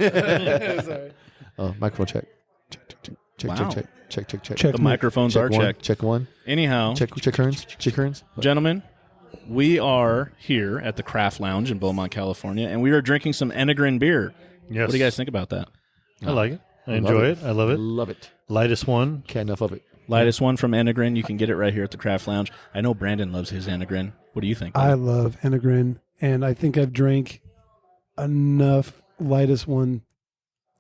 Sorry. Oh, microphone check. Wow. Check. The microphones are checked. Check one. Anyhow, Check Kearns. gentlemen, we are here at the Craft Lounge in Beaumont, California, and we are drinking some Enegren beer. Yes. What do you guys think about that? I like it. I enjoy it. I love it. Love it. Lightest one. Can't enough of it. Lightest one from Enegren. You can get it right here at the Craft Lounge. I know Brandon loves his Enegren. What do you think? I love Enegren, and I think I've drank enough lightest one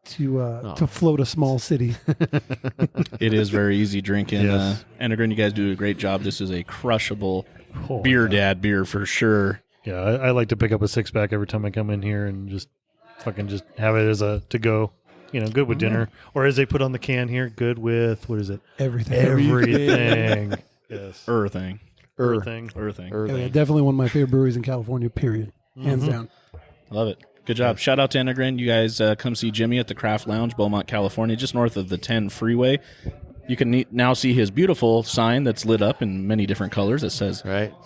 to float a small city. It is very easy drinking. Yes. Enegren, you guys do a great job. This is a crushable Oh, BeerDad beer for sure. Yeah, I like to pick up a 6-pack every time I come in here and just have it as a to-go. Good with dinner. Or as they put on the can here, good with, what is it? Everything. Everything. Yes. Earthing. Earthing. Yeah, definitely one of my favorite breweries in California, period. Hands down. Love it. Good job. Shout out to Enegren. You guys come see Jimmy at the Craft Lounge, Beaumont, California, just north of the 10 freeway. You can now see his beautiful sign that's lit up in many different colors. It says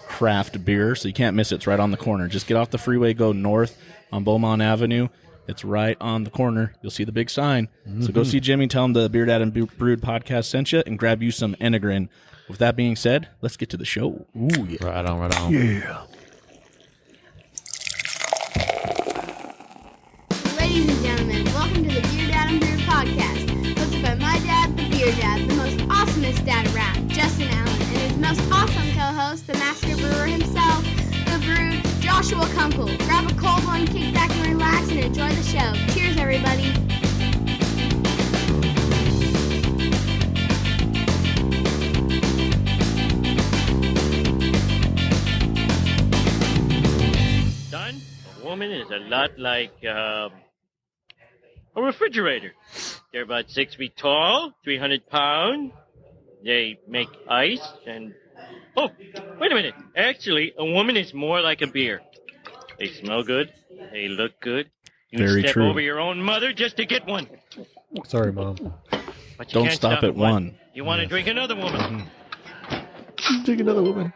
craft beer, so you can't miss it. It's right on the corner. Just get off the freeway, go north on Beaumont Avenue. It's right on the corner. You'll see the big sign. So go see Jimmy, tell him the BeerDad and Brewed Podcast sent you, and grab you some Enegren. With that being said, let's get to the show. Ooh, yeah. Right on. Yeah. Ladies and gentlemen, welcome to the BeerDad and Brewed Podcast, hosted by my dad, the Beer Dad, the most awesomest dad around, Justin Allen, and his most awesome co-host, the master brewer himself, the Brewed, Joshua Kunkle. Grab a cold one, kick back and relax, and enjoy the show. Cheers, everybody. Son, a woman is a lot like a refrigerator. They're about 6 feet tall, 300 pounds. They make ice and... Oh, wait a minute. Actually, a woman is more like a beer. They smell good. They look good. You Very step true. over your own mother just to get one. Sorry, Mom. But you Don't can't stop at one. You want to drink another woman. Drink another woman.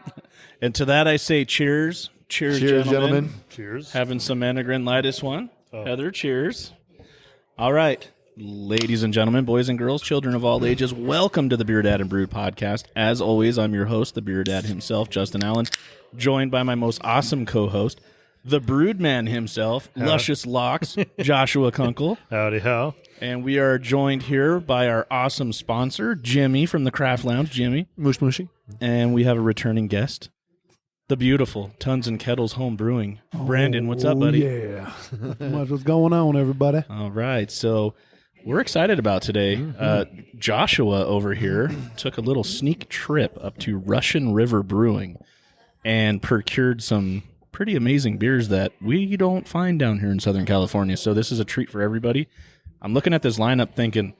And to that I say cheers. Cheers, gentlemen. Cheers. Having some Enegren lightest one. Oh. Heather, cheers. All right. Ladies and gentlemen, boys and girls, children of all ages, welcome to the BeerDad and Brewed Podcast. As always, I'm your host, the BeerDad himself, Justin Allen, joined by my most awesome co-host, the BrewedMan himself, Luscious Locks, Joshua Kunkle. Howdy how. And we are joined here by our awesome sponsor, Jimmy from the Craft Lounge. Jimmy. Mushy. And we have a returning guest, the beautiful Tons and Kettles Home Brewing. Brandon, what's up, buddy? Yeah. What's going on, everybody? All right. So we're excited about today. Joshua over here took a little sneak trip up to Russian River Brewing and procured some pretty amazing beers that we don't find down here in Southern California. So this is a treat for everybody. I'm looking at this lineup thinking,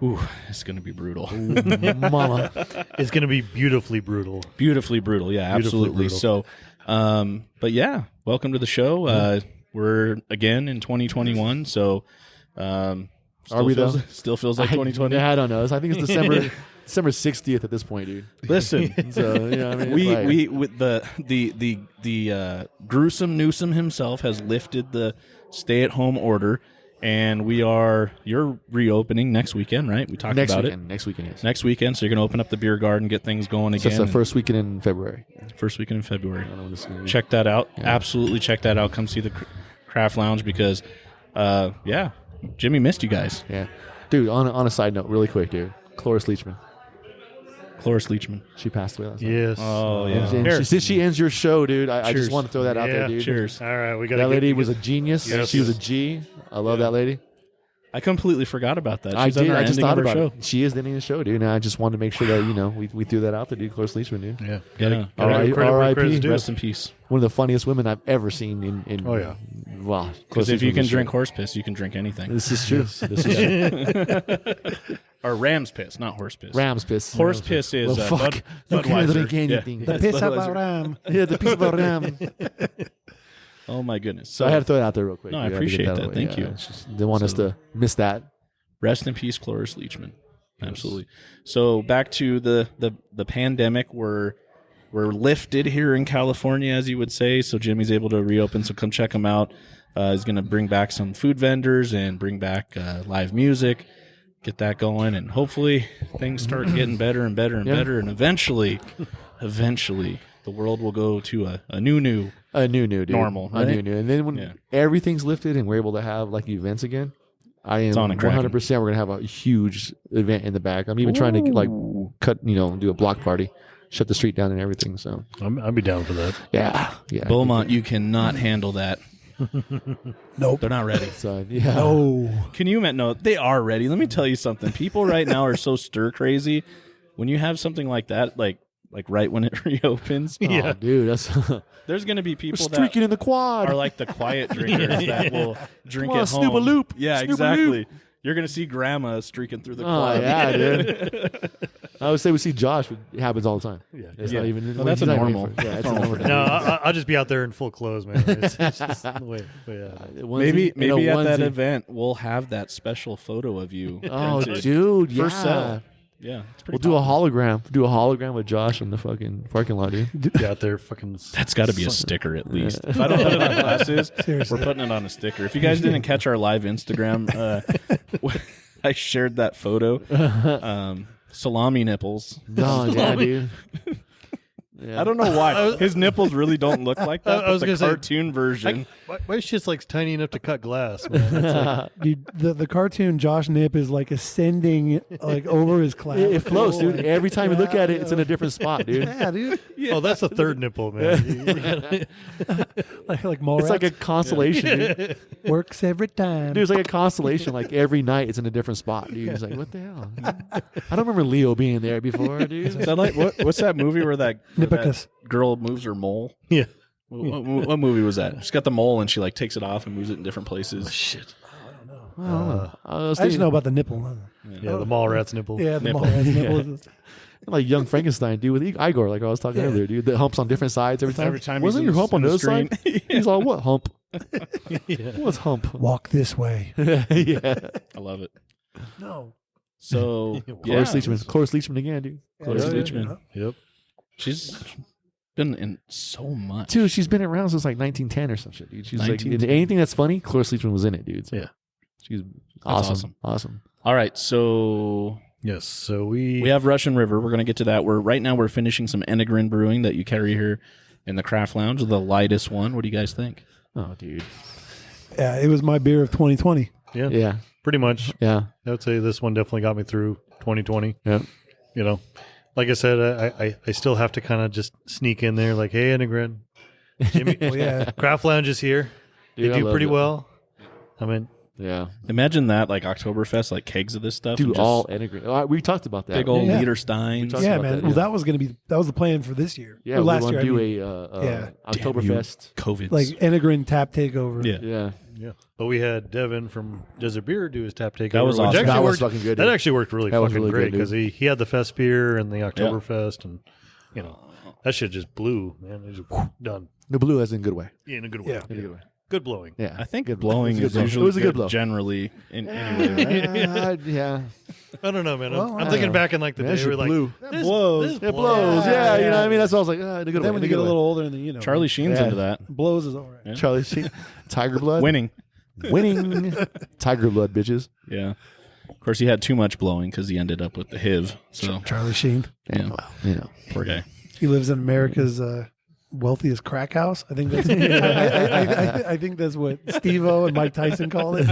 ooh, it's going to be brutal. Mama. It's going to be beautifully brutal. Beautifully brutal. Yeah, Beautifully absolutely. brutal. So, but yeah, welcome to the show. We're again in 2021. So, Are we though? Still feels like 2020. I don't know. I think it's December 60th at this point, dude. Listen, So I mean, we with the gruesome Newsom himself has lifted the stay-at-home order, and you're reopening next weekend, right? We talked about it. Next weekend, yes. Next weekend, so you're going to open up the beer garden, get things going So again. it's the first weekend in February. First weekend in February. I don't know when this is gonna be. Check that out. Yeah. Absolutely check that out. Come see the Craft Lounge because, Jimmy missed you guys. Yeah, dude. On a side note, really quick, dude. Cloris Leachman, She passed away last night. Yes. Oh, yeah. And she ends your show, dude. I Cheers. just want to throw that out there, dude. Cheers. All right, we got That lady was a genius. Yes. She was a G. I love that lady. I completely forgot about that. I She's on did. our I just ending thought of our about show. it. She is the ending of the show, dude. And I just wanted to make sure that we threw that out there, dude. Cloris Leachman, dude. Yeah. Yeah. R.I.P. Rest in peace. One of the funniest women I've ever seen in Oh, yeah. Wow. Because if you can drink horse piss, you can drink anything. This is true. This is true. Or ram's piss, not horse piss. Ram's piss. Horse piss is Well, fuck. You can't Budweiser. drink anything. Yeah. The piss up Budweiser. our ram. Yeah, the piece of a ram. Oh my goodness. So I had to throw it out there real quick. No, I We had to get appreciate that. away. Thank you. it's just- Didn't want us to miss that. Rest in peace, Cloris Leachman. Absolutely. So back to the pandemic. We're lifted here in California, as you would say. So Jimmy's able to reopen. So come check him out. He's going to bring back some food vendors and bring back live music, get that going, and hopefully things start getting better and better and better, and eventually, the world will go to a new dude. Normal, right? a new. And then when everything's lifted and we're able to have like events again, I am 100%. We're gonna have a huge event in the back. I'm even trying to like cut, do a block party, shut the street down and everything. So I'd be down for that. Yeah. Beaumont, you cannot handle that. Nope, they're not ready. So yeah. No. Can you imagine? No, they are ready. Let me tell you something. People right now are so stir crazy. When you have something like that, like right when it reopens, Oh, dude, that's there's going to be people that streaking in the quad are like the quiet drinkers that will drink at Snoop a home. loop. Yeah, Snoop a exactly. loop. You're going to see grandma streaking through the Oh quad. yeah, dude. I would say we see Josh. It happens all the time. Yeah. It's not even. Well, that's he's a not normal. even- Yeah, it's normal. normal. No, I'll just be out there in full clothes, man. It's just the way. But yeah. Maybe at that onesie. event we'll have that special photo of you. Oh, printed dude, for yeah. sell. Yeah, it's pretty. We'll do a hologram. Do a hologram with Josh in the fucking parking lot, dude. Be out there fucking. That's got to be a sticker at least. If I don't put it on glasses, we're putting it on a sticker. If you guys didn't catch our live Instagram, I shared that photo. Salami nipples. Oh, yeah, dude. Yeah. I don't know why. His nipples really don't look like that. I was but gonna the say, cartoon version. My shit's like tiny enough to cut glass, man. It's like, Dude, the cartoon Josh Nip is like ascending like over his class. It flows, dude. Every time you look at it, it's in a different spot, dude. Yeah, dude. Oh, that's the third nipple, man. Like Mallrats. It's like a constellation, dude. Works every time. Dude, it's like a constellation. Like every night, it's in a different spot, dude. It's like, what the hell? I don't remember Leo being there before, dude. Is that like what's that movie where that girl moves her mole? Yeah. What movie was that? She's got the mole and she like takes it off and moves it in different places. Shit. I I just know about the nipple. Yeah, the mall rat's nipple. Yeah, the Nipple. Mallrats nipple. like young Frankenstein, dude, with Igor, like I was talking earlier, dude. The humps on different sides every time. Every time Wasn't he's your hump on in the the other side? screen. He's all, what hump? Yeah. What's hump? Walk this way. Yeah. I love it. No. So Cloris Leachman again, dude. Cloris Yeah. Leachman. Yep. She's been in so much. Dude, she's been around since like 1910 or some shit, dude. She's like, 1910. anything that's funny, Cloris Leachman was in it, dude. So Yeah. she's awesome. awesome. All right, so Yes. So we we have Russian River. We're going to get to that. Right now we're finishing some Enegren brewing that you carry here in the craft lounge, the lightest one. What do you guys think? Oh, dude. Yeah, it was my beer of 2020. yeah, Yeah. pretty much. Yeah. I would say this one definitely got me through 2020. Yeah. You know, like I said, I still have to kind of just sneak in there, like, hey, Enegren, Jimmy, Oh yeah. Craft Lounge is here. Dude, I they do love pretty it. well. I mean, Yeah. Imagine that, like Oktoberfest, like kegs of this stuff. Dude, and just all Enegren. We talked about that. big old Yeah. liter steins. talked Yeah, about man. that, Well, yeah. that was the plan for this year. Yeah, Or we last want year. to do I mean, a Damn Oktoberfest. COVID. like Enegren tap takeover. Yeah. Yeah. yeah. But we had Devin from Desert Beer do his tap takeover. That was which awesome. actually That was worked- fucking good, That dude. actually worked really That was fucking really great good, because he had the fest beer and the Oktoberfest, and you know that shit just blew, man. It was done. The blue as in good way. Yeah, in a good way. Yeah. In a good way. Good blowing. Yeah. I think Good blowing blow. is It was a good blow. usually It was a good good blow. generally. Anyway, right? Yeah. I don't know, man. Well, I'm thinking back in like the That day shit where like blew. this blows. This It blows. Yeah, you know what I mean? That's what I was like, in a good Then way. when in you get a good little way. older, and then you know, Charlie Sheen's Yeah. into that. blows is all right. Yeah. Charlie Sheen. Tiger blood. Winning. Winning. Tiger blood, bitches. Yeah. Of course, he had too much blowing because he ended up with the HIV. So, Charlie Sheen. yeah, You know. poor guy. He lives in America's wealthiest crack house. I think that's. I think that's what Steve-O and Mike Tyson call it.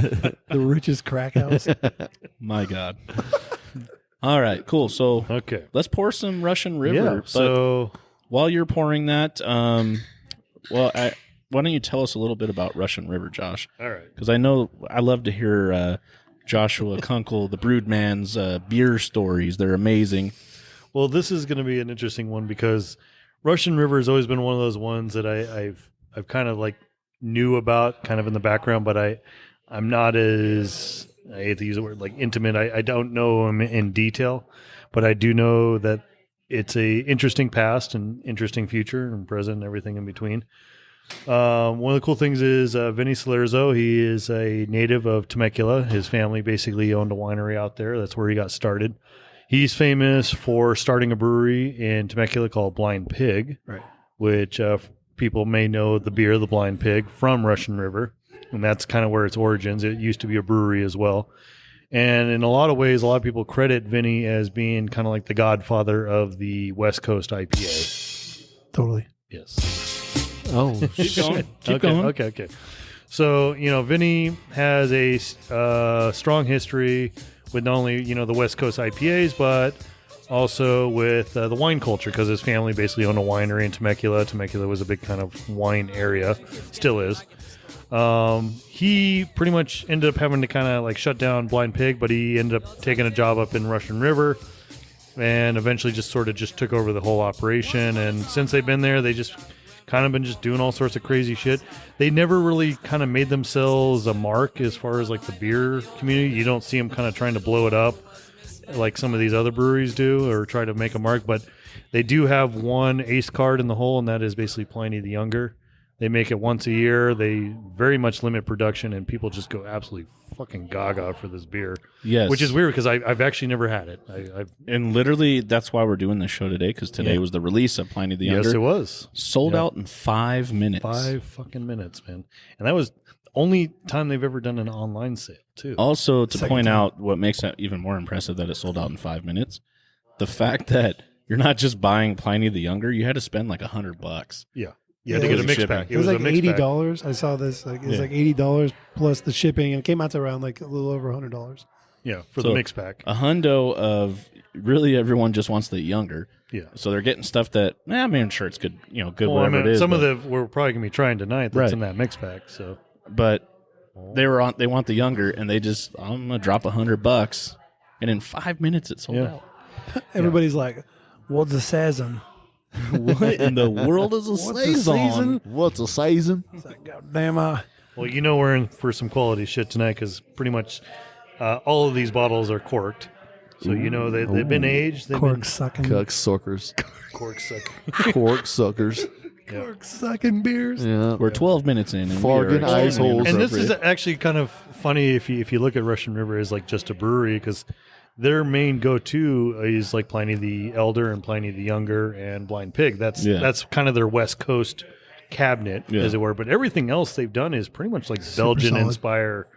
The richest crack house. My God. All right, cool. So Okay. let's pour some Russian River. Yeah. But So while you're pouring that, why don't you tell us a little bit about Russian River, Josh? all right. Because I know I love to hear Joshua Kunkle, the BrewedMan's beer stories. They're amazing. Well, this is going to be an interesting one because Russian River has always been one of those ones that I've kind of like knew about kind of in the background, but I'm not as, I hate to use the word, like intimate. I don't know them in detail, but I do know that it's a interesting past and interesting future and present and everything in between. One of the cool things is Vinny Salerzo. He is a native of Temecula. His family basically owned a winery out there. That's where he got started. He's famous for starting a brewery in Temecula called Blind Pig, Right. which people may know the beer, the Blind Pig, from Russian River. and that's kind of where its origins. It used to be a brewery as well. And in a lot of ways, a lot of people credit Vinny as being kind of like the godfather of the West Coast IPA. Totally. Yes. Oh, Keep going. Keep Okay, going. okay. So, Vinny has a strong history with not only, the West Coast IPAs, but also with the wine culture, because his family basically owned a winery in Temecula. Temecula was a big kind of wine area, still is. He pretty much ended up having to kind of like shut down Blind Pig, but he ended up taking a job up in Russian River and eventually just took over the whole operation. And since they've been there, they just kind of been just doing all sorts of crazy shit. They never really kind of made themselves a mark as far as like the beer community. You don't see them kind of trying to blow it up like some of these other breweries do or try to make a mark, but they do have one ace card in the hole, and that is basically Pliny the Younger. They make it once a year. They very much limit production, and people just go absolutely fucking gaga for this beer. Yes. Which is weird because I've actually never had it. And literally, that's why we're doing this show today, because today was the release of Pliny the Younger. Yes, it was. Sold out in 5 minutes. 5 fucking minutes, man. And that was the only time they've ever done an online sale, too. Also, to point out what makes that even more impressive that it sold out in 5 minutes, the fact that you're not just buying Pliny the Younger, you had to spend like $100. Yeah. Yeah, You had to it get was a mix shipping. pack. It was a like mix pack. $80. I saw this. Like it was like $80 plus the shipping, and it came out to around like a little over $100. Yeah, for So, the mix pack. A hundo of really everyone just wants the Younger. Yeah. So they're getting stuff that, I mean, I'm sure it's good, good Well, whatever it is. some but, of we're probably going to be trying tonight that's Right. in that mix pack. So But they want the Younger, and they just, I'm going to drop $100. And in 5 minutes, it sold out. Everybody's like, "What's a saison?" What in the world is a What's a saison? season? what's a season? It's like, goddamn, Well, we're in for some quality shit tonight because pretty much all of these bottles are corked. So they've been aged. They've cork sucking, Cuck suckers. been cork suck. Cork suckers. cork sucking beers. Yeah. We're 12 minutes in. And Fargan ice holes. And this is actually kind of funny if you look at Russian River as like just a brewery, because their main go-to is like Pliny the Elder and Pliny the Younger and Blind Pig. That's kind of their West Coast cabinet, as it were. But everything else they've done is pretty much like Belgian-inspired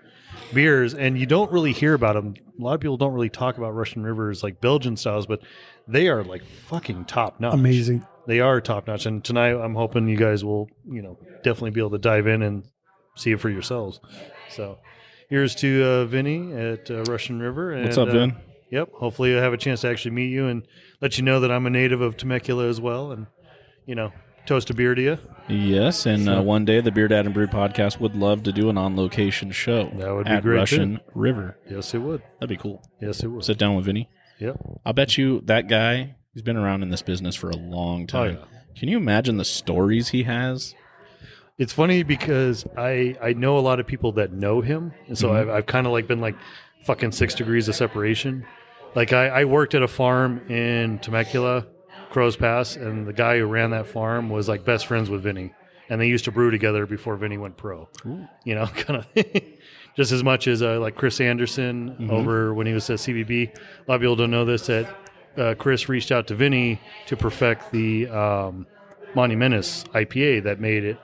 beers, and you don't really hear about them. A lot of people don't really talk about Russian Rivers like Belgian styles, but they are like fucking top-notch. Amazing. They are top-notch. And tonight I'm hoping you guys will, definitely be able to dive in and see it for yourselves. So here's to Vinny at Russian River. And, What's up, Vin? Yep. Hopefully I'll have a chance to actually meet you and let you know that I'm a native of Temecula as well. And, toast a beer to you. Yes, and one day the BeerDad and Brewed Podcast would love to do an on-location show. That would be at great, Russian River. Yes, it would. That'd be cool. Yes, it would. Sit down with Vinny. Yep. I'll bet you that guy, he's been around in this business for a long time. Oh, yeah. Can you imagine the stories he has? It's funny because I know a lot of people that know him. And so I've kind of like been like fucking 6 degrees of separation. Like I worked at a farm in Temecula, Crow's Pass, and the guy who ran that farm was like best friends with Vinny. And they used to brew together before Vinny went pro. Ooh. Kind of just as much as like Chris Anderson over when he was at CBB. A lot of people don't know this, that Chris reached out to Vinny to perfect the Monumentus IPA that made it,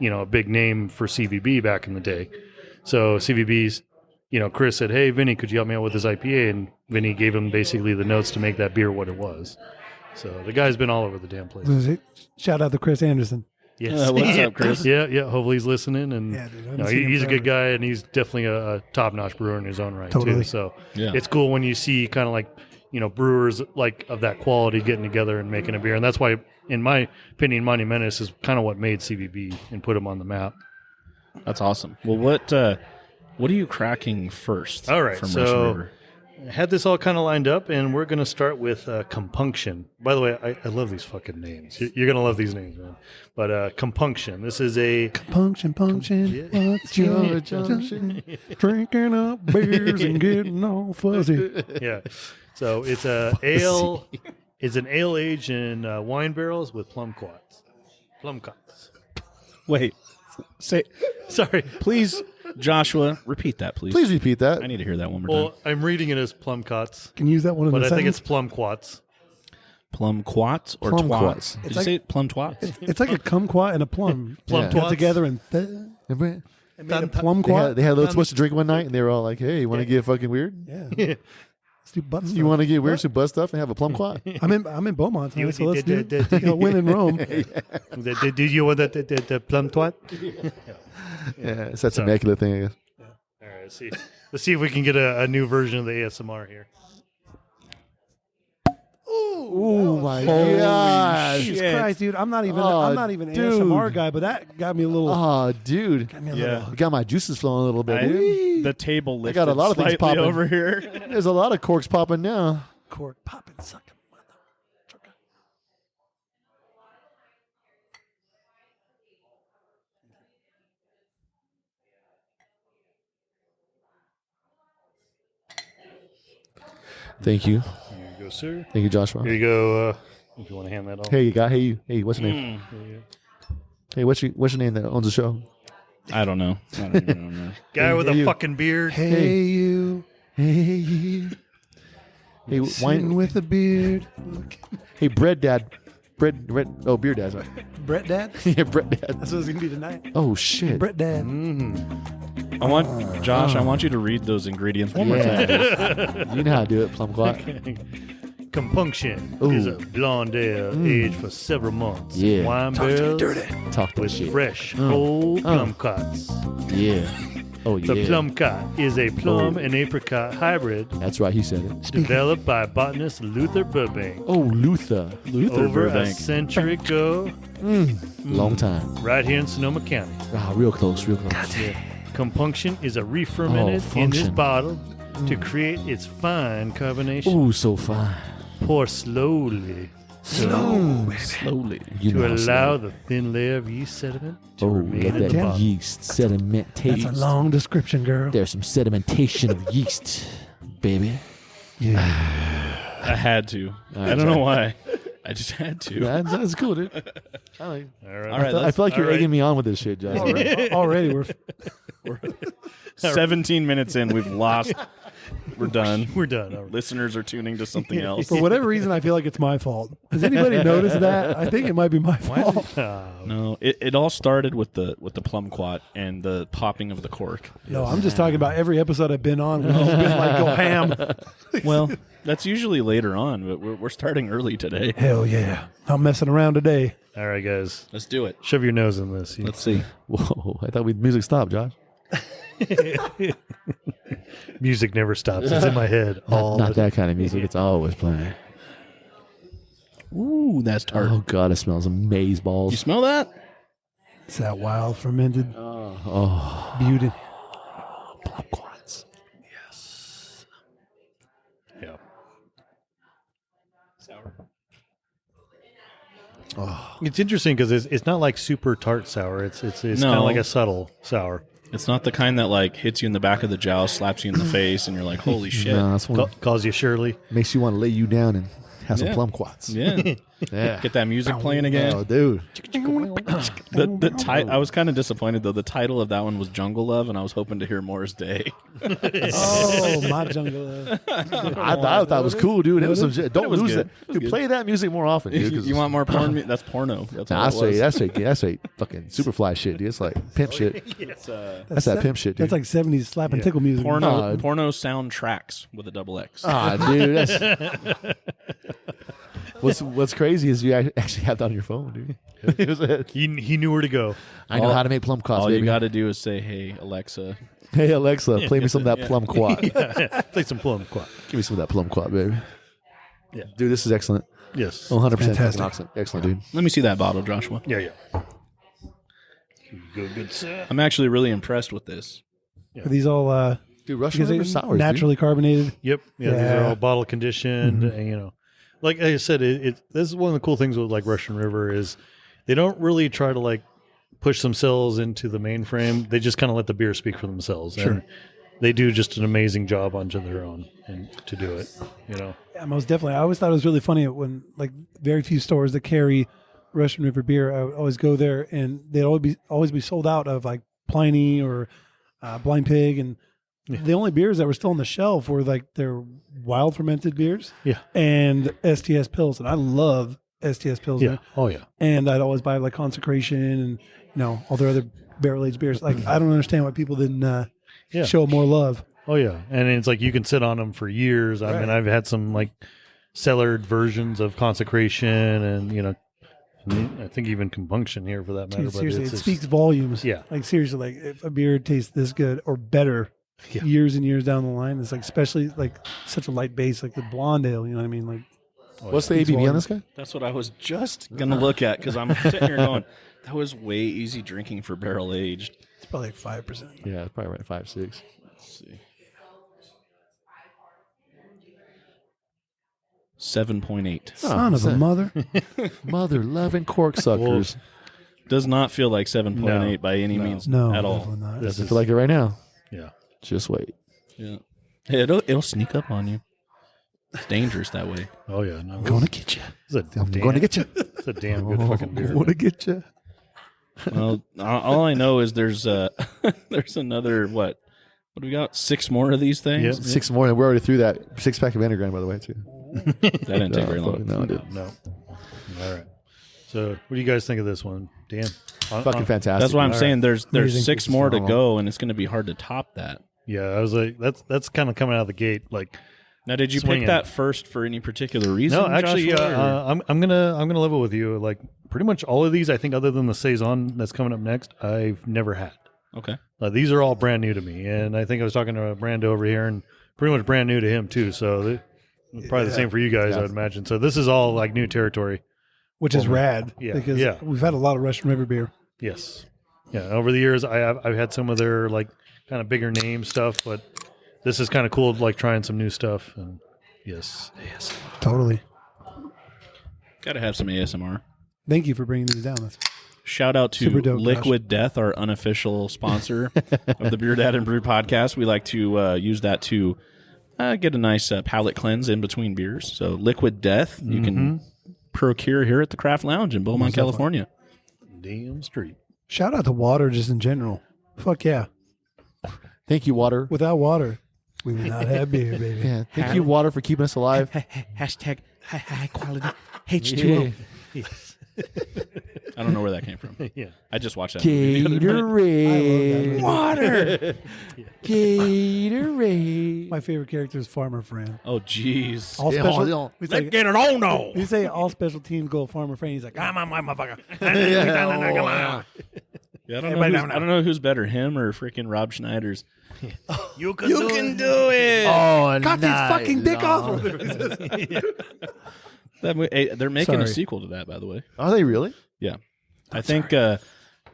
a big name for CBB back in the day. So CBB's, Chris said, "Hey, Vinny, could you help me out with this IPA?" And Vinny gave him basically the notes to make that beer what it was. So the guy's been all over the damn place. Shout out to Chris Anderson. Yes. What's up, Chris? Yeah. Hopefully he's listening. And Yeah, dude, I haven't seen him he's a good forever. guy, and he's definitely a top-notch brewer in his own right, Totally. too. So Yeah. it's cool when you see kind of like, brewers like of that quality getting together and making a beer. And that's why, in my opinion, Monumentus is kind of what made CBB and put him on the map. That's awesome. Well, what are you cracking first? All right, from so- Russian River? I had this all kind of lined up, and we're going to start with Compunction. By the way, I love these fucking names. You're going to love these names, man. But Compunction, this is a... Punction, what's your junction? Drinking up beers and getting all fuzzy. Yeah. So it's a ale. It's an ale aged in wine barrels with plum quats. Plum quats. Wait, say, Sorry. please, Joshua, repeat that, please. Please repeat that. I need to hear that one more Well, time. I'm reading it as plum quats, Can you use that one in but the I think sentence? it's plum quats. Plum quats or Plum twats? quats. Did It's you like- say plum twats? It's like a kumquat and a plum. Plum Yeah. Put twats. together and I made a plum They quat. had a little twist to drink one night, and they were all like, "Hey, you want to get fucking weird? Yeah. Let's do butt stuff. You want to get weird, some butt stuff, and have a plum quat?" I'm in Beaumont tonight, so let's do You- win in Rome. Did you want the plum twat? Yeah, it's that immaculate thing, I guess. All right, let's see if we can get a new version of the ASMR here. Oh my gosh! Jesus Christ, dude! I'm not even Oh, an dude. ASMR guy, but that got me a little. Oh, dude, Yeah. got my juices flowing a little bit. dude. The table lifted got a lot of things slightly popping. over here. There's a lot of corks popping now. Cork popping, sucking, mother trucker. Thank you, Here you go, sir. thank you, Joshua. Here you go. If you want to hand that off. Hey, you got hey, what's your name? Hey, what's your name that owns the show? I don't know. I don't even know. Guy with Hey, a you. fucking beard. Hey, you Hey, you. Hey, sitting wine. with a beard. Hey, bread dad. Beer dad. Sorry. Brett Dad. Yeah, bread dad. That's what it's gonna be tonight. Oh shit. Brett Dad. I want Josh. I want you to read those ingredients one more time. Yeah. You know how to do it, plum quat. Compunction Ooh. is a blonde ale aged for several months. Yeah. Wine barrels Talk that with shit. fresh, whole plum cots. Yeah. Oh yeah. The plum cot is a plum and apricot hybrid That's right. He said it. developed by botanist Luther Burbank Oh, Luther. over a Burbank. century ago, Long time. right here in Sonoma County. Ah, real close. Real close. Compunction is a re-fermented Oh, in this function. bottle to create its fine carbonation. Ooh, so fine. Pour slowly Slowly. You to know how allow slow. the thin layer of yeast sediment to Oh, remain let in the that bottle. yeast sedimentation. That's a long description, girl. There's some sedimentation of yeast, baby. I had to. I don't know why. I just had to. That's cool, dude. I like it. All right. All right. I feel like you're all right. egging me on with this shit, Josh. Already, we're 17 minutes in, we've lost. We're done. We're done. All right. Listeners are tuning to something else. for whatever reason, I feel like it's my fault. Has anybody noticed that? I think it might be my fault. No, it all started with the plum quat and the popping of the cork. No, I'm just talking about every episode I've been on. We've been like, go ham. Well, that's usually later on, but we're starting early today. Hell yeah. I'm messing around today. All right, guys. Let's do it. Shove your nose in this. Let's see. Whoa, I thought music stopped, Josh. Music never stops. It's in my head all Not the that kind of music. It's always playing. Ooh, that's tart. Oh god, it smells amaze You balls. smell that? It's that wild fermented Oh, beauty. plum quats. Yeah. It's interesting because it's not like super tart sour. It's kind No. of like a subtle sour. It's not the kind that like hits you in the back of the jowl, slaps you in the face, and you're like, "Holy shit!" No, that's one Calls you Shirley. makes you want to lay you down and have some Yeah. plum quats. Yeah, Yeah. get that music playing again. Oh, dude. I was kind of disappointed though. The title of that one was Jungle Love, and I was hoping to hear Morris Day. Oh, my jungle. I thought it was cool, dude. It was some shit. Don't was lose good. that. It was Dude, good. play that music more often, dude. 'cause You want more porn? That's porno. That's Nah, what it was. that's straight fucking superfly shit, dude. It's like pimp shit. That's that pimp shit, dude. That's like 70s slap and tickle music. Porno soundtracks with a double X. Ah, dude. That's what's crazy is you actually have that on your phone, dude. It was it. He knew where to go. I know how to make plum quats, All baby. you got to do is say, "Hey Alexa." Hey Alexa, play me some of that plum quat. Play some plum quat. Give me some of that plum quat, baby. Yeah. Dude, this is excellent. Yes. 100% Fantastic. excellent, dude. Let me see that bottle, Joshua. Yeah. Here you go, good sir. I'm actually really impressed with this. Are these all Dude, Russian because River they sours, naturally carbonated? Yep. Yeah. These are Yeah. all bottle conditioned. And, like I said, this is one of the cool things with like Russian River is they don't really try to like push themselves into the mainframe. They just kind of let the beer speak for themselves. Sure. And they do just an amazing job onto their own and to do it. Yeah, most definitely. I always thought it was really funny when like very few stores that carry Russian River beer. I would always go there and they'd always be sold out of like Pliny or Blind Pig, and the only beers that were still on the shelf were like their wild fermented beers, and STS Pils, and I love STS Pils. Yeah. Oh yeah. And I'd always buy like Consecration and all their other barrel aged beers. Like I don't understand why people didn't show more love. Oh yeah, and it's like you can sit on them for years. I mean, I've had some like cellared versions of Consecration, and I think even Compunction here for that matter. Dude, but seriously, it's it speaks volumes. Yeah, like seriously, like if a beer tastes this good or better years and years down the line, it's like especially like such a light base, like the blonde ale. You know what I mean? Like, what's the ABV on this guy? That's what I was just gonna look at because I'm sitting here going, that was way easy drinking for barrel aged. it's probably like 5%. Yeah, it's probably right 5-6. Let's see. 7.8. Son of a mother. Mother loving corksuckers. Does not feel like 7.8 by any means No, at all. definitely not. Doesn't feel like it right now. yeah. Just wait. Yeah. It'll sneak up on you. It's dangerous that way. Oh yeah, no, I'm going to get you. I'm going to get you. It's a damn good fucking beer. I'm going to get you. Well, all I know is there's another what do we got? 6 more of these things. Yep. 6 more, and we're already through that 6-pack of Enneagram, by the way, too. That didn't take very long. No, it didn't. No. All right. So, what do you guys think of this one, Dan? Fucking fantastic. That's why I'm All saying there's Amazing. 6 more to go, and it's going to be hard to top that. Yeah, I was like, that's kind of coming out of the gate. Like, Now, did you swinging. pick that first for any particular reason? no, actually, Joshua, or- I'm gonna level with you. Like, pretty much all of these, I think, other than the Saison that's coming up next, I've never had. okay. These are all brand new to me, and I think I was talking to Brando over here, and pretty much brand new to him too. So probably the same for you guys, I would imagine. So this is all like new territory. Which is rad. Yeah, Because yeah. we've had a lot of Russian River beer. Yes, yeah. Over the years, I've had some of their like kind of bigger name stuff, but this is kind of cool, like trying some new stuff. And yes, Totally. Got to have some ASMR. Thank you for bringing these down. That's Shout out to Super dope, Liquid Death, our unofficial sponsor of the BeerDad and Brewed Podcast. We like to use that to get a nice palate cleanse in between beers. So Liquid Death, you can procure here at the Craft Lounge in Beaumont, California. damn street. shout out to water just in general. Fuck yeah. Thank you, water. Without water, we would not have beer, baby. Yeah, thank you, water, for keeping us alive. Hashtag high quality H2O. I don't know where that came from. Yeah. I just watched that movie the other night. Gatorade. Water. Gatorade. My favorite character is Farmer Fran. Oh, jeez. All Yeah, special. yeah. He's Let's like, get it on now. you say all special teams go Farmer Fran. He's like, I'm on my motherfucker. Yeah, I don't know who's better, him or freaking Rob Schneider's. You can do it. Oh, Cut his fucking dick off. They're making a Sorry. sequel to that, by the way. Are they really? Yeah. I think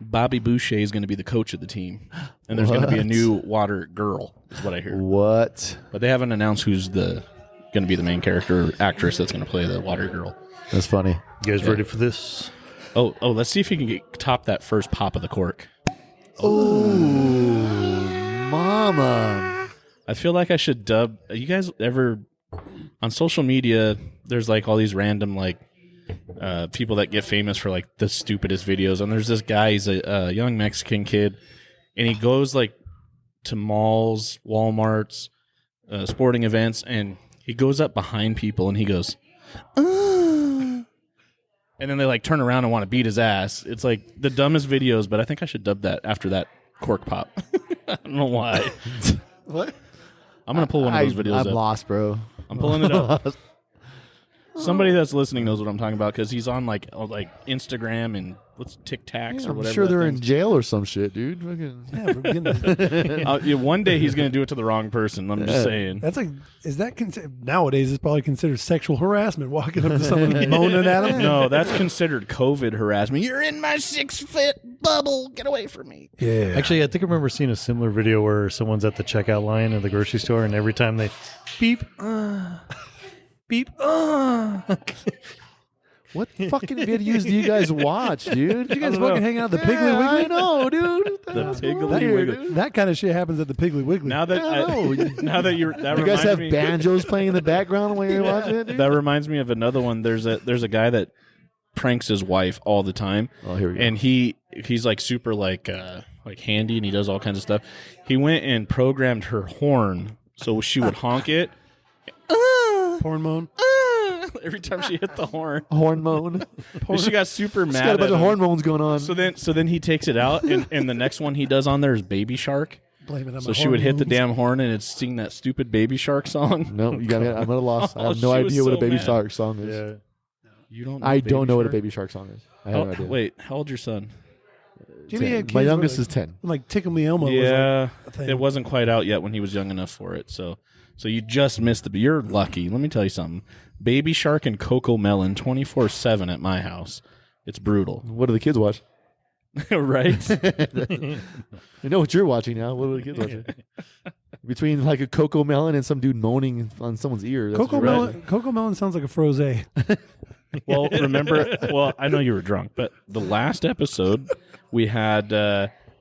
Bobby Boucher is going to be the coach of the team. And there's going to be a What? new water girl, is what I hear. What? But they haven't announced who's going to be the main character or actress that's going to play the water girl. That's funny. You guys ready for this? Oh, let's see if you can top that first pop of the cork. Oh, mama. I feel like I should dub. You guys ever on social media? There's like all these random like people that get famous for like the stupidest videos. And there's this guy. He's a young Mexican kid, and he goes like to malls, Walmarts, sporting events, and he goes up behind people and he goes, and then they like turn around and want to beat his ass. It's like the dumbest videos, but I think I should dub that after that cork pop. I don't know why. What? I'm gonna pull one of those videos I'm up. lost, bro. I'm pulling it up. Somebody that's listening knows what I'm talking about because he's on like Instagram and what's Tic Tacs or I'm whatever. sure that they're in thing's- jail or some shit, dude. Fucking- Yeah, we're getting Yeah, one day he's gonna do it to the wrong person. I'm just saying. That's like, is that nowadays? It's probably considered sexual harassment. Walking up to someone and moaning at them. No, that's considered COVID harassment. You're in my 6-foot bubble. Get away from me. Yeah. Actually, I think I remember seeing a similar video where someone's at the checkout line at the grocery store, and every time they beep, beep, What fucking videos do you guys watch, dude? you guys fucking hang out at the Piggly Yeah, I Wiggly? know, dude. The Piggly Weird, Wiggly. dude. That kind of shit happens at the Piggly Wiggly. Now that now that you're that You guys reminds have me, banjos playing in the background while you're watching it, dude? that reminds me of another one. There's a guy that pranks his wife all the time. Oh, here we go. And he's like super like handy, and he does all kinds of stuff. He went and programmed her horn so she would honk it. Porn moan. every time she hit the horn. Horn moan. And she got super mad. She's got a bunch of him. horn moans going on. So then he takes it out, and the next one he does on there is Baby Shark. Blame it on So my she would hit the hormones. damn horn and it's sing that stupid Baby Shark song. No, you got me. I'm at a loss. I have no she was idea what a so Baby mad. Shark song is. Yeah. You don't. Know I don't know what a Shark? Baby Shark song is. I have no idea. Wait, how old's your son? Jimmy had My kids youngest when, is 10. like Tickle Me Elmo. Yeah, was like a thing. it wasn't quite out yet when he was young enough for it. So you just missed the. You're lucky. Let me tell you something. Baby Shark and Coco Melon 24/7 at my house. It's brutal, What do the kids watch? right? I know what you're watching now. What are the kids watching? Between like a Coco Melon and some dude moaning on someone's ear. That's Coco right. Melon. Coco Melon sounds like a froze. Well, remember? Well, I know you were drunk, but the last episode we had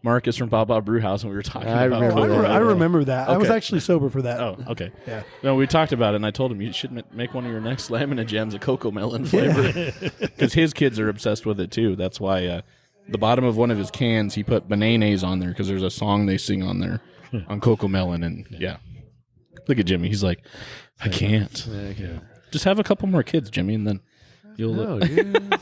Marcus from Bob Brew House, and we were talking I about. remember Coco. that. I remember that. I was Okay. actually sober for that. Oh, okay. Yeah. No, we talked about it, and I told him you should make one of your next Lamina Jams a Coco Melon flavor because his kids are obsessed with it too. That's why the bottom of one of his cans he put bananas on there because there's a song they sing on there on Coco Melon, and yeah. Look at Jimmy. He's like, I can't. Okay. Just have a couple more kids, Jimmy, and then you'll. No, dude.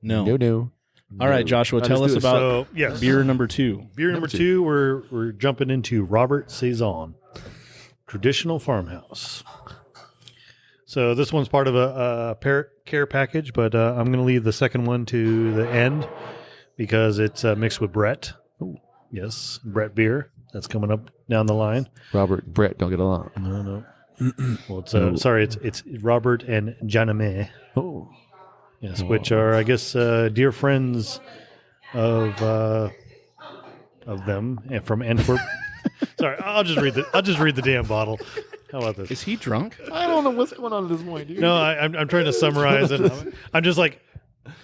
No. All right, Joshua, All right, tell let's us do it. about So, yes. beer number 2. Beer number two, we're jumping into Robert Saison, traditional farmhouse. So this one's part of a care package, but I'm going to leave the second one to the end because it's mixed with Brett. Yes, Brett beer. That's coming up down the line. Robert and Brett don't get along. No. Well, it's sorry, it's Robert and Janame. Oh. Yes, which are, I guess, dear friends of them and from Antwerp. Sorry, I'll just read the damn bottle. How about this? Is he drunk? I don't know what's going on at this point, dude. No, I'm trying to summarize it. I'm just like,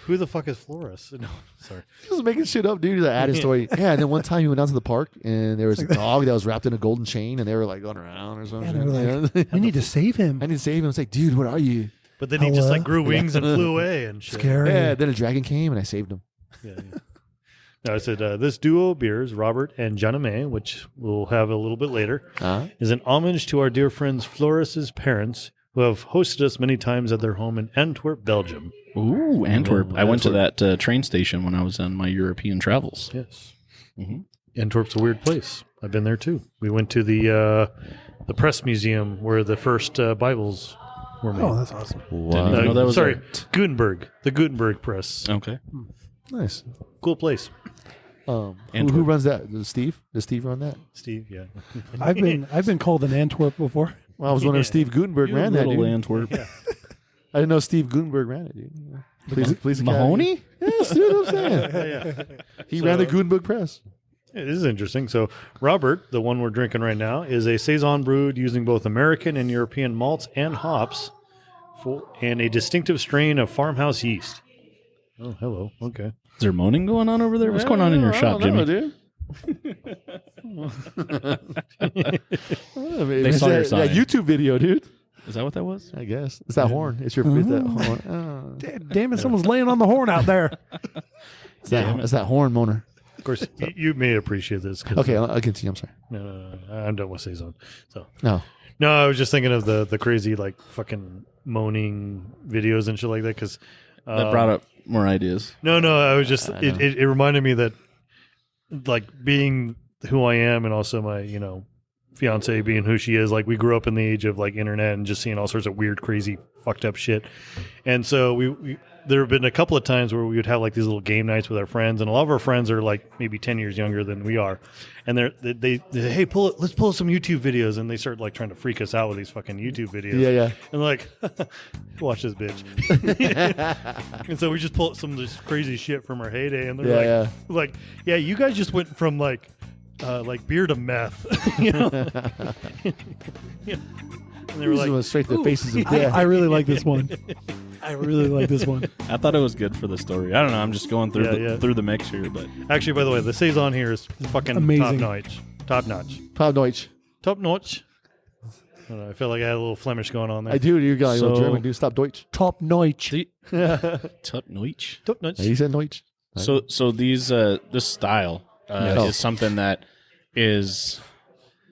who the fuck is Flores? No, sorry. Just making shit up, dude. That added story. Yeah, and then one time he went down to the park and there was a dog that was wrapped in a golden chain and they were like going around or something. And they were like, we need to save him. I need to save him. It's like, dude, what are you? But then he just like grew wings and flew away and shit. Scary. Yeah, then a dragon came and I saved him. Yeah. No, I said this duo of beers, Robert and Janame, which we'll have a little bit later, is an homage to our dear friends Flores' parents, who have hosted us many times at their home in Antwerp, Belgium. Ooh, Antwerp. I went to that train station when I was on my European travels. Yes. Mm-hmm. Antwerp's a weird place. I've been there too. We went to the press museum where the first Bibles were made. Oh, that's awesome. Didn't even know that was sorry, there. Gutenberg. The Gutenberg press. Okay. Nice. Cool place. Who runs that? Does Steve run that? Steve, yeah. I've been called an Antwerp before. Well, I was wondering if Steve Gutenberg You ran that, little dude. Antwerp. I didn't know Steve Gutenberg ran it, dude. Please, Mahoney? Yes, dude, what I'm saying. He ran the Gutenberg press. Yeah, this is interesting. So, Robert, the one we're drinking right now, is a Saison brewed using both American and European malts and hops and a distinctive strain of farmhouse yeast. Oh, hello. Okay. Is there moaning going on over there? What's going on in your shop, Jimmy? Dude. They saw your sign. that YouTube video, dude. Is that what that was? I guess it's that horn. It's your it's that horn. Damn it, someone's laying on the horn out there. It's that horn moaner. Of course, you may appreciate this. Okay, I'll continue. I'm sorry. No, I'm done with Saison. So, No. I was just thinking of the crazy, like, fucking moaning videos and shit like that because That brought up more ideas. No, I was just it reminded me that, like, being who I am and also my fiance being who she is, like, we grew up in the age of like internet and just seeing all sorts of weird, crazy, fucked up shit. And so we there have been a couple of times where we would have like these little game nights with our friends, and a lot of our friends are like maybe 10 years younger than we are, and they hey, let's pull some YouTube videos, and they start like trying to freak us out with these fucking YouTube videos. Yeah. And like, watch this bitch. And so we just pull some of this crazy shit from our heyday, and they're like, you guys just went from like beer to meth, And they were like, went straight to the faces of death. I really like this one. I really like this one. I thought it was good for the story. I don't know. I'm just going through through the mix here, but actually, by the way, the Saison here is fucking Amazing. top notch. Top Deutsch. I don't know, I feel like I had a little Flemish going on there. I do. You got a little So- German. Do stop Deutsch. Top notch. Tut Neutsch. Top notch. Yeah, he said Deutsch. So these this style is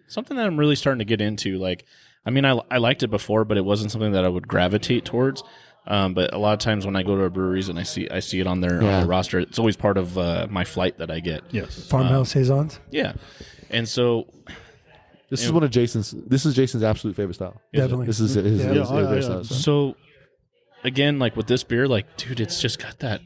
something that I'm really starting to get into. Like I mean, I liked it before, but it wasn't something that I would gravitate towards. But a lot of times when I go to breweries and I see it on their roster, it's always part of my flight that I get. Yes. Farmhouse Saisons. Yeah, and so This is one of Jason's. This is Jason's absolute favorite style. Definitely. This is his favorite style. So again, like with this beer, like dude, it's just got that.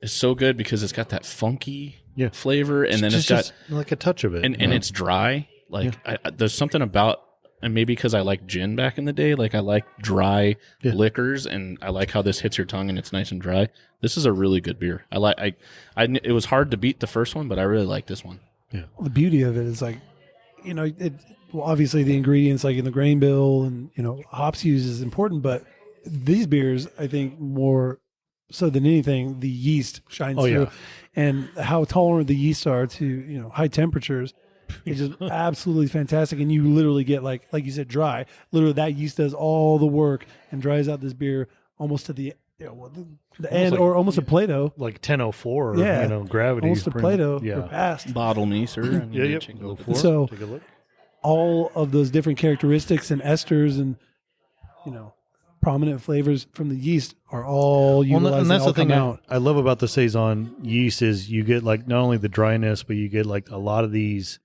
It's so good because it's got that funky flavor, and then it's got just like a touch of it, and it's dry. Like there's something about, and maybe because I like gin back in the day, like I like dry liquors, and I like how this hits your tongue and it's nice and dry. This is a really good beer. It was hard to beat the first one, but I really like this one. Well, the beauty of it is like, obviously the ingredients like in the grain bill and hops use is important, but these beers, I think more so than anything, the yeast shines through, and how tolerant the yeast are to high temperatures. It's just absolutely fantastic, and you literally get like you said, dry. Literally, that yeast does all the work and dries out this beer almost to the end, like, or almost a Play-Doh, like 1004. Gravity, almost a Play-Doh. Or past. Bottle me, sir. And Go for it. So Take a look. all of those different characteristics and esters and prominent flavors from the yeast are all utilized. And that's all the thing out. I love about the Saison yeast is you get like not only the dryness, but you get like a lot of these,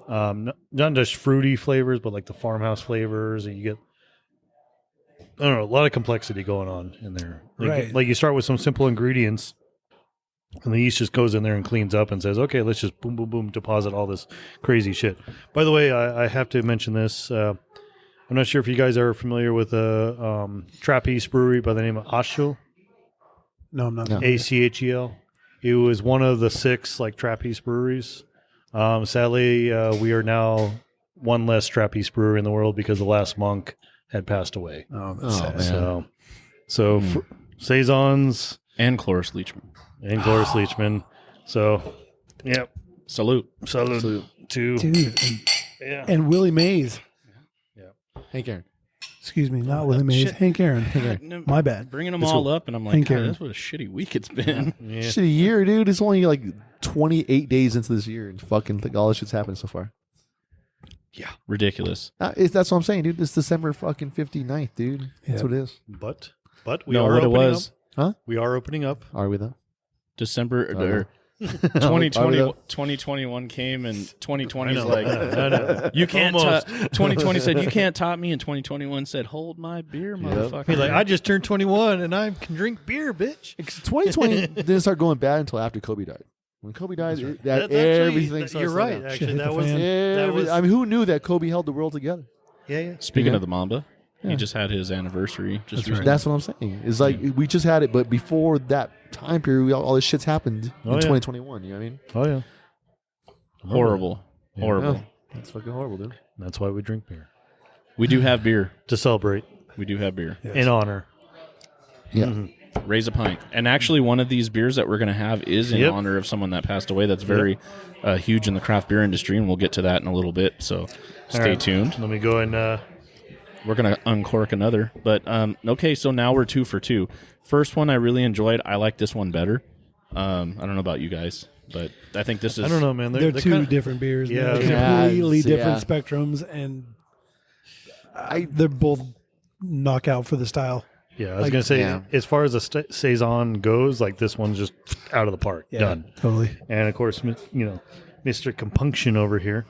not just fruity flavors, but like the farmhouse flavors, and you get, I don't know, a lot of complexity going on in there. Like you start with some simple ingredients, and the yeast just goes in there and cleans up and says, okay, let's just boom, boom, boom, deposit all this crazy shit. By the way, I have to mention this. I'm not sure if you guys are familiar with a Trappist brewery by the name of Achel. No, I'm not. Achel. It was one of the 6 like Trappist breweries. Sadly, we are now one less Trappist brewery in the world because the last monk had passed away. Oh, that's sad. man. So Saisons and Cloris Leachman. So, yeah. Salute. To Dude, and Willie Mays. Hank Aaron. Excuse me, not Willie Mays. shit. Hank Aaron. My bad. Bringing them all up, and I'm like, Hank God, Aaron. that's what a shitty week it's been. Yeah. Shit, a year, dude. It's only like 28 days into this year, and fucking all this shit's happened so far. Yeah, ridiculous. That's what I'm saying, dude. It's December fucking 59th, dude. That's what it is. But we No, are what it opening was, up. Huh? We are opening up. Are we though? December Oh, or 2021 came, and 2020 is like, you can't. 2020 said you can't top me, and 2021 said, hold my beer, motherfucker. He's like, I just turned 21 and I can drink beer, bitch. 2020 didn't start going bad until after Kobe died. When Kobe died, That's everything actually, started. you're right. slowing down. Actually, Shit hit that the was, fan. that was. I mean, who knew that Kobe held the world together? Yeah. Speaking Yeah. of the Mamba, he just had his anniversary. That's what I'm saying. It's like we just had it, but before that time period, all this shit's happened in 2021. You know what I mean? Oh yeah. horrible. Yeah. Horrible. Yeah. That's fucking horrible, dude. That's why we drink beer We do have beer. to celebrate We do have beer. Yes. in honor. Yeah. Raise a pint. And actually, one of these beers that we're going to have is in Yep. honor of someone that passed away that's very huge in the craft beer industry, and we'll get to that in a little bit. So stay right. tuned. Let me go and We're going to uncork another. But, okay, so now we're 2 for 2. First one I really enjoyed. I like this one better. I don't know about you guys, but I think this is... I don't know, man. They're two kinda- different beers. Yeah, They're yeah. completely Yeah. different spectrums, and they're both knockout for the style. Yeah, I was gonna say, yeah. as far as the Saison goes, like this one's just out of the park, done. Totally. And of course, Mr. Compunction over here,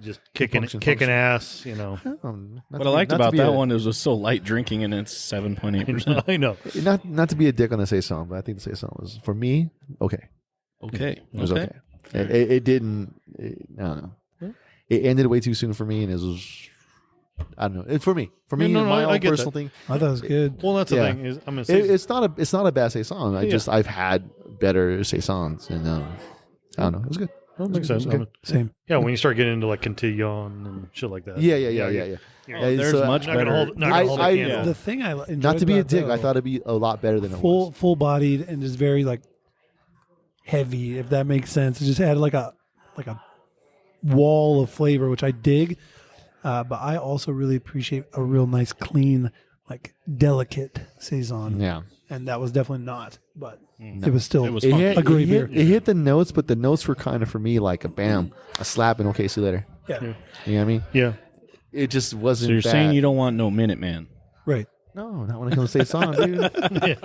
just kicking Compunction. ass. What I liked about that one is it was so light drinking, and it's 7.8%. I know. Not to be a dick on the say song, but I think the say song was for me okay. Okay. It was okay. It didn't. I don't know. It ended way too soon for me, and it was. I don't know. For me, No, my I own get personal that. thing. I thought it was good. Well, that's the Yeah. thing is, I'm gonna say It's not a bad say song. I've had better say songs, and I don't know. It was good. that makes sense. Okay. Same. Yeah, when you start getting into like Cantillon and shit like that. Yeah. There's So, much Not gonna better. hold. Not gonna hold a I- candle. The thing I enjoyed Not to be a about dick, though, I thought it'd be a lot better than it full was. full bodied and just very like heavy, if that makes sense. It just had like a wall of flavor, which I dig. But I also really appreciate a real nice, clean, like delicate saison. Yeah. And that was definitely not, but it was still It was It funky. hit, a great beer. it hit the notes, but the notes were kind of for me like a bam, a slap, and okay, see you later. Yeah. You know what I mean? Yeah. it just wasn't. So you're that. saying you don't want no Minuteman? Right. No, not when it comes to saison, dude.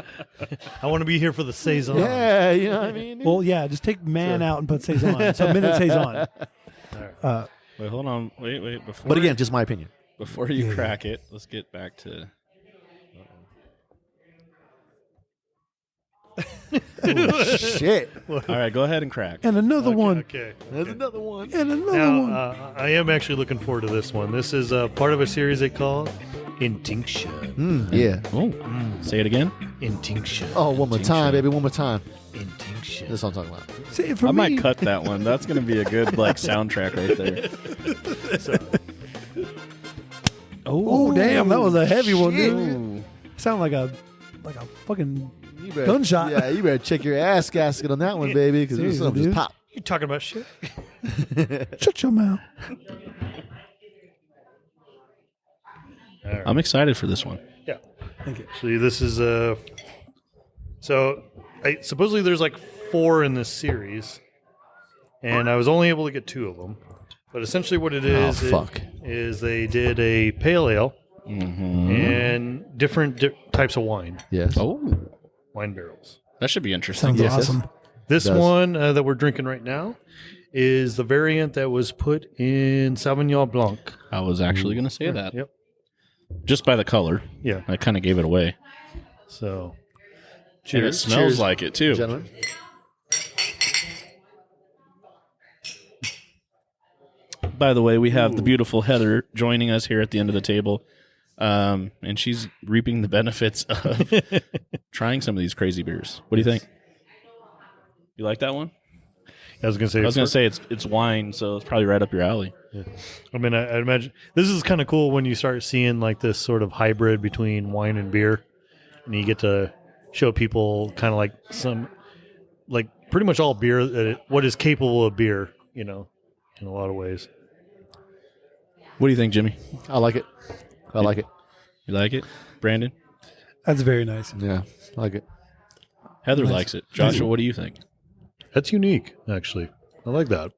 I want to be here for the saison. Yeah, you know what I mean. Well, yeah, just take man out and put saison. So minute saison. Wait, hold on. Wait. But again, just my opinion. Before you crack it, let's get back to. Oh, shit. All right, go ahead and crack. And another one. Okay. There's another one. And another Now, one. I am actually looking forward to this one. This is part of a series they call Intinction. Yeah. Oh, say it again. Intinction. Oh, one more time, baby. One more time. Intinction. That's what I'm talking about. See, for I me, might cut that one. That's going to be a good soundtrack right there. Oh, damn, that was a heavy one, dude. Ooh. Sound like a fucking You better, gunshot. Yeah, you better check your ass gasket on that one, baby, because Seriously, something dude. just pop. You talking about shit? Shut your mouth. All right. I'm excited for this one. Yeah. Thank you. Actually, this is so supposedly there's like 4 in this series, and I was only able to get 2 of them. But essentially, what it is, is they did a pale ale and different types of wine, Yes. Oh, wine barrels. that should be interesting. Sounds Yes, yes. awesome. This It does. one that we're drinking right now is the variant that was put in Sauvignon Blanc. I was actually going to say that. Yep. Just by the color. Yeah. I kind of gave it away. So, And it cheers. smells Cheers, like it, too. Gentlemen. By the way, we have the beautiful Heather joining us here at the end of the table. And she's reaping the benefits of trying some of these crazy beers. What do you think? You like that one? I was going I was going to to say it's wine, so it's probably right up your alley. I mean, I imagine this is kind of cool when you start seeing like this sort of hybrid between wine and beer, and you get to show people kind of like pretty much all beer, what is capable of beer, in a lot of ways. What do you think, Jimmy? I like it. I like it. You like it? Brandon? That's very nice. Yeah, I like it. Heather likes it. Joshua, what do you think? That's unique, actually. I like that.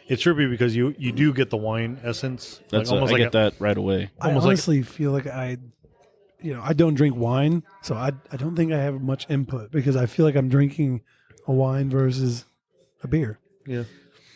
It's trippy because you do get the wine essence. That's almost I like get that right away. I Almost like- honestly feel like I don't drink wine, so I don't think I have much input because I feel like I'm drinking a wine versus a beer. Yeah.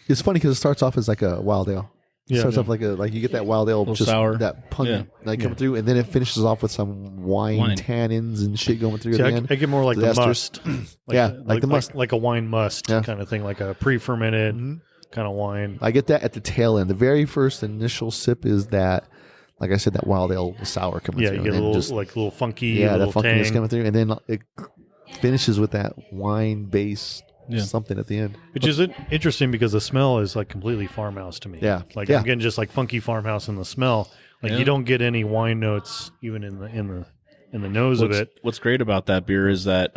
It's funny because it starts off as like a wild ale. It Yeah. starts off like you get that wild ale, Little just sour. that pungent coming Yeah. through, and then it finishes off with some wine. Tannins and shit going through See, at I the end. get more like The the esters. must. Like the must. Like a wine must Yeah. kind of thing, like a pre-fermented Mhm. kind of wine. I get that at the tail end. The very first initial sip is that, like I said, that wild ale sour coming Yeah, through. you get a and then little little funky, yeah, little that funkiness tang. coming through, and then it finishes with that wine base Yeah. something at the end. Which is interesting because the smell is like completely farmhouse to me. Yeah. Like Yeah. I'm getting just like funky farmhouse in the smell. Like Yeah. you don't get any wine notes even in the nose of it. What's great about that beer is that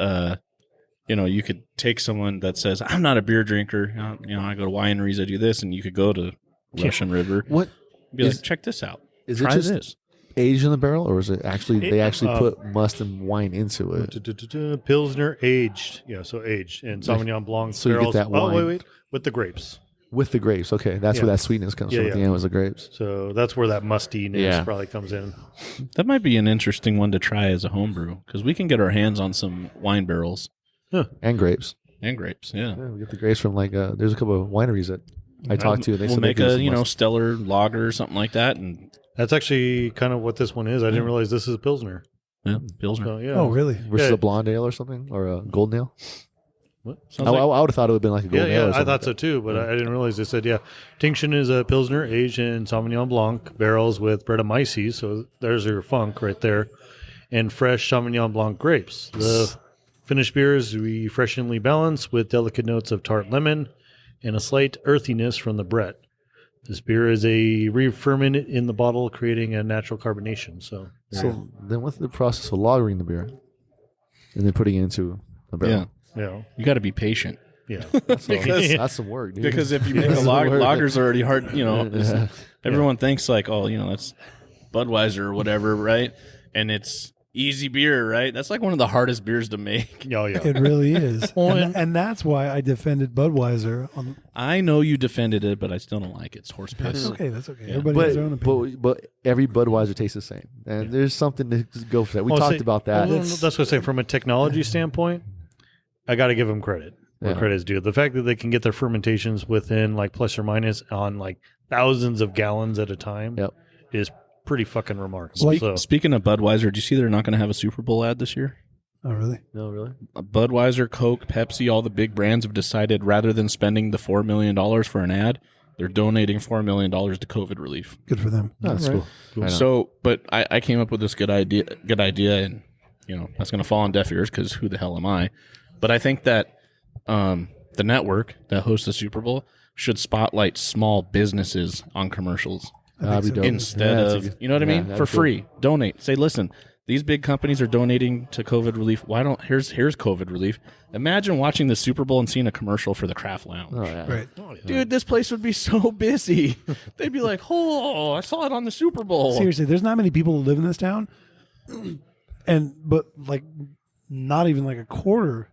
you could take someone that says, I'm not a beer drinker. I go to wineries, I do this, and you could go to Russian River. What Be is- like, check this out. is Try it? Just this. aged in the barrel, or is it actually they actually It- put must and wine into it? Pilsner aged. Yeah, so aged. And Sauvignon Blanc So you get barrels. that Oh, wine. wait. With the grapes. With the grapes, okay, that's Yeah. where that sweetness comes Yeah, from. At the yeah. end was the grapes. So that's where that mustiness Yeah. probably comes in. That might be an interesting one to try as a homebrew because we can get our hands on some wine barrels And grapes. and grapes. Yeah. Yeah, we get the grapes from there's a couple of wineries that I talked to. They We'll said make they do a some must. stellar lager or something like that, and That's actually kind of what this one is. I didn't realize this is a Pilsner. Pilsner. So, yeah. Oh, really? versus Yeah. a blonde ale or something, or a golden ale. What? Sounds I like- would have thought it would have been like a golden ale. Or I something thought so like too, but I didn't realize they said, Tinction is a Pilsner aged in Sauvignon Blanc barrels with Brettanomyces. So there's your funk right there. And fresh Sauvignon Blanc grapes. The finished beer is refreshingly balanced with delicate notes of tart lemon and a slight earthiness from the Brett. This beer is a re-fermented in the bottle, creating a natural carbonation. So, that. So then, what's the process of lagering the beer, and then putting it into a Yeah. barrel? yeah. You got to be patient Yeah. because That's some work, dude. because if you make a That's some work. lager's already hard, Yeah. everyone thinks like, oh, that's Budweiser or whatever, right? And it's easy beer, right? That's like one of the hardest beers to make. Oh, yeah. It really is. Well, and that's why I defended Budweiser. I know you defended it, but I still don't like it. It's horse piss. That's okay. That's okay. Yeah. Everybody has their own opinion. But every Budweiser tastes the same, and there's something to go for that. We talked about that. Well, that's what I say. From a technology standpoint, I got to give them credit. Where credit is due. The fact that they can get their fermentations within like plus or minus on like thousands of gallons at a time is pretty fucking remarkable. Speaking of Budweiser, do you see they're not going to have a Super Bowl ad this year? Oh, really? No, really. Budweiser, Coke, Pepsi, all the big brands have decided rather than spending the $4 million for an ad, they're donating $4 million to COVID relief. Good for them. Oh, that's cool. So, but I came up with this good idea, and that's going to fall on deaf ears because who the hell am I? But I think that the network that hosts the Super Bowl should spotlight small businesses on commercials. Instead of, you know what I mean? For free. Donate. Say, listen, these big companies are donating to COVID relief. Why don't, here's COVID relief. Imagine watching the Super Bowl and seeing a commercial for the Craft Lounge. Oh, yeah. Right. Dude, this place would be so busy. They'd be like, oh, I saw it on the Super Bowl. Seriously, there's not many people who live in this town. But like not even like a quarter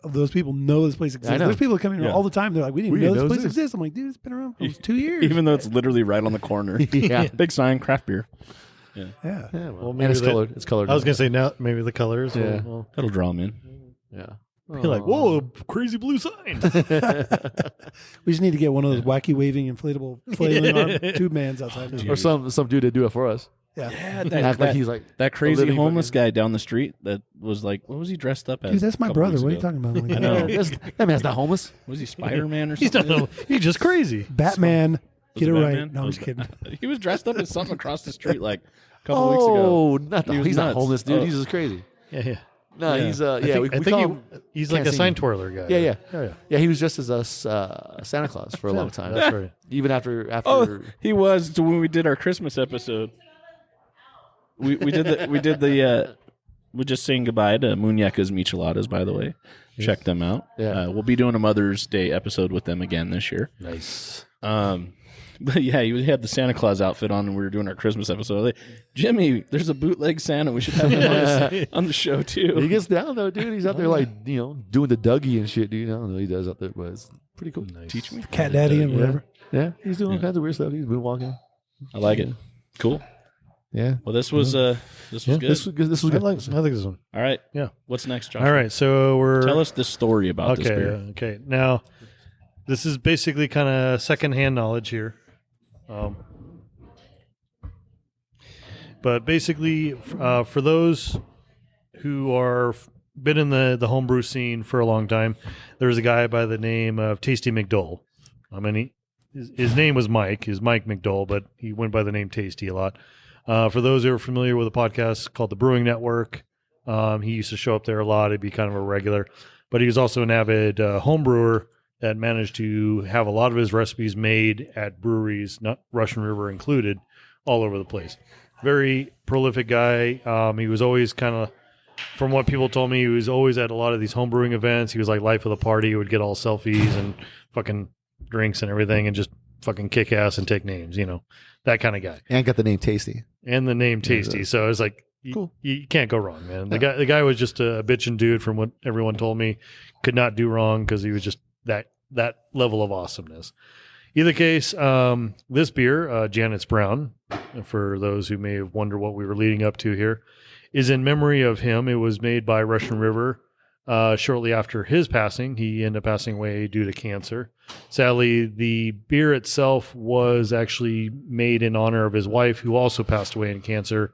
of those people know this place exists. There's people coming here all the time. They're like, we didn't even know this place exists. I'm like, dude, it's been around for 2 years. Even though it's literally right on the corner. Yeah. Big sign, craft beer. Yeah. Well, maybe it's colored. It's colored. I was going to say now maybe the colors. Yeah. That'll draw them in. Yeah. You're like, whoa, crazy blue sign. We just need to get one of those wacky waving inflatable flailing arm tube mans outside. Or some dude to do it for us. Yeah. He's like that crazy homeless guy down the street that was like, what was he dressed up as? Dude, that's my brother. What are you talking about? I know. That man's not homeless. Was he Spider-Man or something? He's just crazy. Batman. Get it Batman? right. No, I'm just kidding. He was dressed up as something across the street like a couple weeks ago. He's not nuts. homeless, dude. Oh. He's just crazy. Yeah. No, he's I think he's like a sign twirler guy. Yeah. He was just as a Santa Claus for a long time. That's right. Even after. Oh, he was when we did our Christmas episode. We just saying goodbye to Muñecas Micheladas, by the way. Yes. Check them out. Yeah. We'll be doing a Mother's Day episode with them again this year. Nice. But yeah, he had the Santa Claus outfit on when we were doing our Christmas episode. Like, Jimmy, there's a bootleg Santa. We should have him on the show too. He gets down though, dude. He's out there like doing the Dougie and shit, dude. I don't know what he does out there, but it's pretty cool. Nice. Teach me, Cat Daddy and whatever. Yeah, he's doing all kinds of weird stuff. He's moonwalking. I like it. Cool. Yeah. Well, this was good. This was good. I like this one. All right. Yeah. What's next, Josh? All right. So tell us the story about this beer. Okay. Now, this is basically kind of secondhand knowledge here. But basically, for those who are been in the homebrew scene for a long time, there was a guy by the name of Tasty McDole. I mean, his name was Mike. He's Mike McDole, but he went by the name Tasty a lot. For those who are familiar with a podcast called the Brewing Network, he used to show up there a lot. He'd be kind of a regular, but he was also an avid home brewer that managed to have a lot of his recipes made at breweries, not Russian River included, all over the place. Very prolific guy. He was always kind of, from what people told me, he was always at a lot of these home brewing events. He was like life of the party. He would get all selfies and fucking drinks and everything and just fucking kick ass and take names, that kind of guy. And got the name Tasty. And the name Tasty. So it's like, cool. You can't go wrong, man. The guy was just a bitchin' dude from what everyone told me. Could not do wrong because he was just that level of awesomeness. Either case, this beer, Janet's Brown, for those who may have wondered what we were leading up to here, is in memory of him. It was made by Russian River shortly after his passing. He ended up passing away due to cancer. Sadly, the beer itself was actually made in honor of his wife, who also passed away in cancer,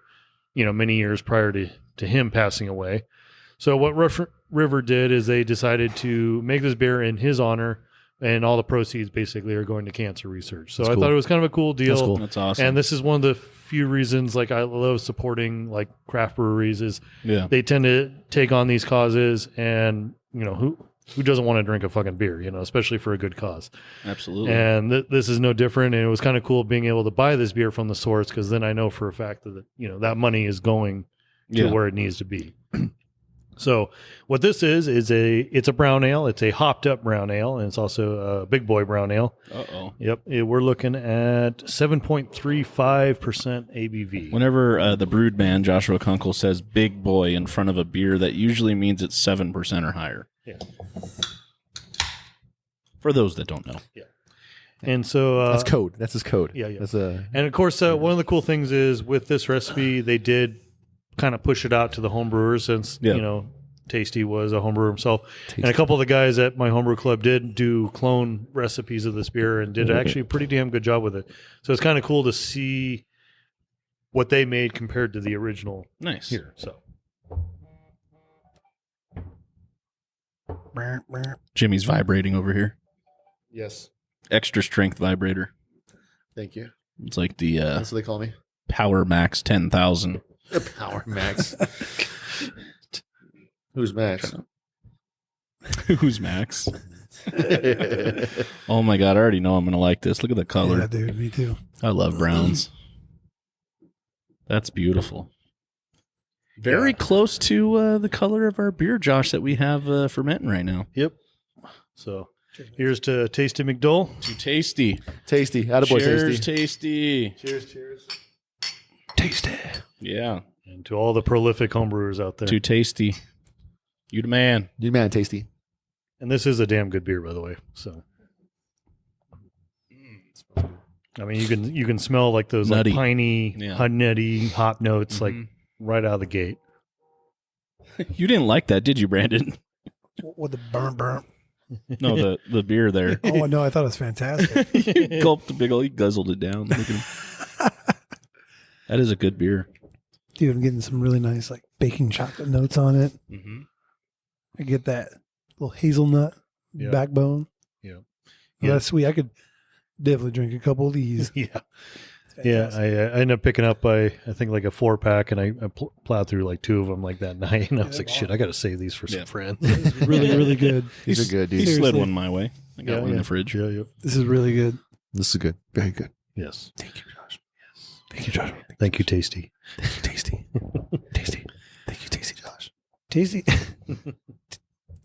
many years prior to him passing away. So what Russian River did is they decided to make this beer in his honor, and all the proceeds basically are going to cancer research. So I thought it was kind of a cool deal. That's cool. That's awesome. And this is one of the few reasons like I love supporting like craft breweries is they tend to take on these causes, and who doesn't want to drink a fucking beer, especially for a good cause. Absolutely. And this is no different. And it was kind of cool being able to buy this beer from the source, because then I know for a fact that that money is going to where it needs to be. So what this is it's a brown ale. It's a hopped up brown ale, and it's also a big boy brown ale. Uh-oh. Yep. We're looking at 7.35% ABV. Whenever the brewed man, Joshua Kunkle, says big boy in front of a beer, that usually means it's 7% or higher. Yeah. For those that don't know. Yeah. And so that's code. That's his code. Yeah, yeah. That's and of course, one of the cool things is with this recipe, they did kind of push it out to the homebrewers since, Tasty was a homebrewer himself. Tasty. And a couple of the guys at my homebrew club did do clone recipes of this beer and did actually a pretty damn good job with it. So it's kind of cool to see what they made compared to the original here. So Jimmy's vibrating over here. Yes. Extra strength vibrator. Thank you. It's like the that's what they call me. Power Max 10,000. Power Max. Who's Max? Who's Max? Oh my God, I already know I'm going to like this. Look at the color. Yeah, dude, me too. I love browns. That's beautiful. Very close to the color of our beer, Josh, that we have fermenting right now. Yep. So here's to Tasty McDole. Too tasty. Tasty. Attaboy, Cheers, tasty. Cheers. Tasty. Yeah. And to all the prolific homebrewers out there. Too tasty. You the man. You the man, tasty. And this is a damn good beer, by the way. So, I mean, you can smell like those like piney, nutty hop notes like right out of the gate. You didn't like that, did you, Brandon? With the burn. No, the beer there. Oh no, I thought it was fantastic. He gulped the big old. He guzzled it down. Look at him. That is a good beer. Dude, I'm getting some really nice like baking chocolate notes on it. Mm-hmm. I get that little hazelnut backbone. Yeah. Yeah, that's sweet. I could definitely drink a couple of these. Yeah. Yeah, I ended up picking up I think like a 4-pack, and I plowed through like 2 of them like that night, and I was like, shit, I got to save these for some friends. It's really, really good. These are good, dude. He slid one my way. I got one in the fridge. Yeah. This is really good. This is good. Very good. Yes. Thank you, Josh. Yes. Thank you, Josh. Thank you, Tasty. Thank you, Tasty. Tasty. Thank you, Tasty, Josh. Tasty.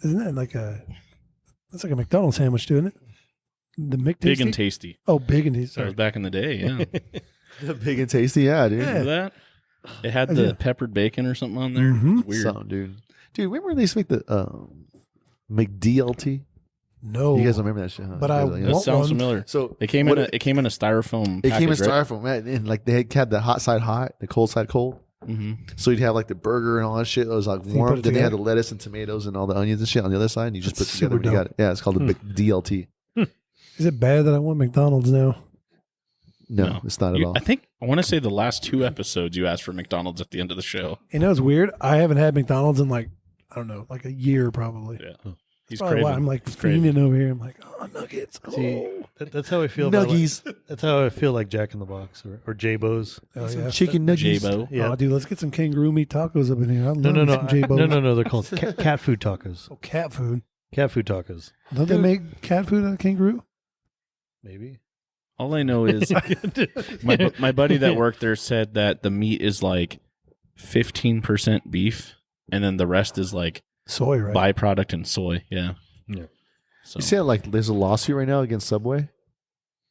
Isn't that like that's like a McDonald's sandwich, doing it? The McTasty? Big and tasty. Oh, big and tasty. That was back in the day, yeah. Big and tasty, yeah, dude. Remember that? It had the peppered bacon or something on there. Mm-hmm. Weird. Something, dude. Dude, remember when they used to make the McDLT? No. You guys don't remember that shit, huh? But I like, That want sounds one. familiar. So It came in a styrofoam. It came in package, right? styrofoam, man, and like they had the hot side hot, the cold side cold. Mm-hmm. So you'd have like the burger and all that shit. It was like you put warm. it Then they had the together? lettuce and tomatoes and all the onions and shit on the other side. And you just That's put it together. super When you got it. Yeah, it's called the McDLT. Is it bad that I want McDonald's now? No, it's not at all. I want to say the last 2 episodes you asked for McDonald's at the end of the show. You know, it's weird. I haven't had McDonald's in like, I don't know, like a year probably. Yeah. He's Probably why craving. I'm like He's craving. fiending over here. I'm like, oh, nuggets. See, that's how I feel. Nuggies. That's how I feel like Jack in the Box or J-Bo's. Oh, yeah. Chicken nuggies. J-Bo. Yeah. Oh, dude, let's get some kangaroo meat tacos up in here. I love No. some J-Bo's. No. They're called cat food tacos. Oh, cat food. Cat food tacos. Don't they make cat food out of kangaroo? Maybe. All I know is my buddy that worked there said that the meat is like 15% beef, and then the rest is like Soy, right? byproduct and soy. Yeah. So You see, like there's a lawsuit right now against Subway.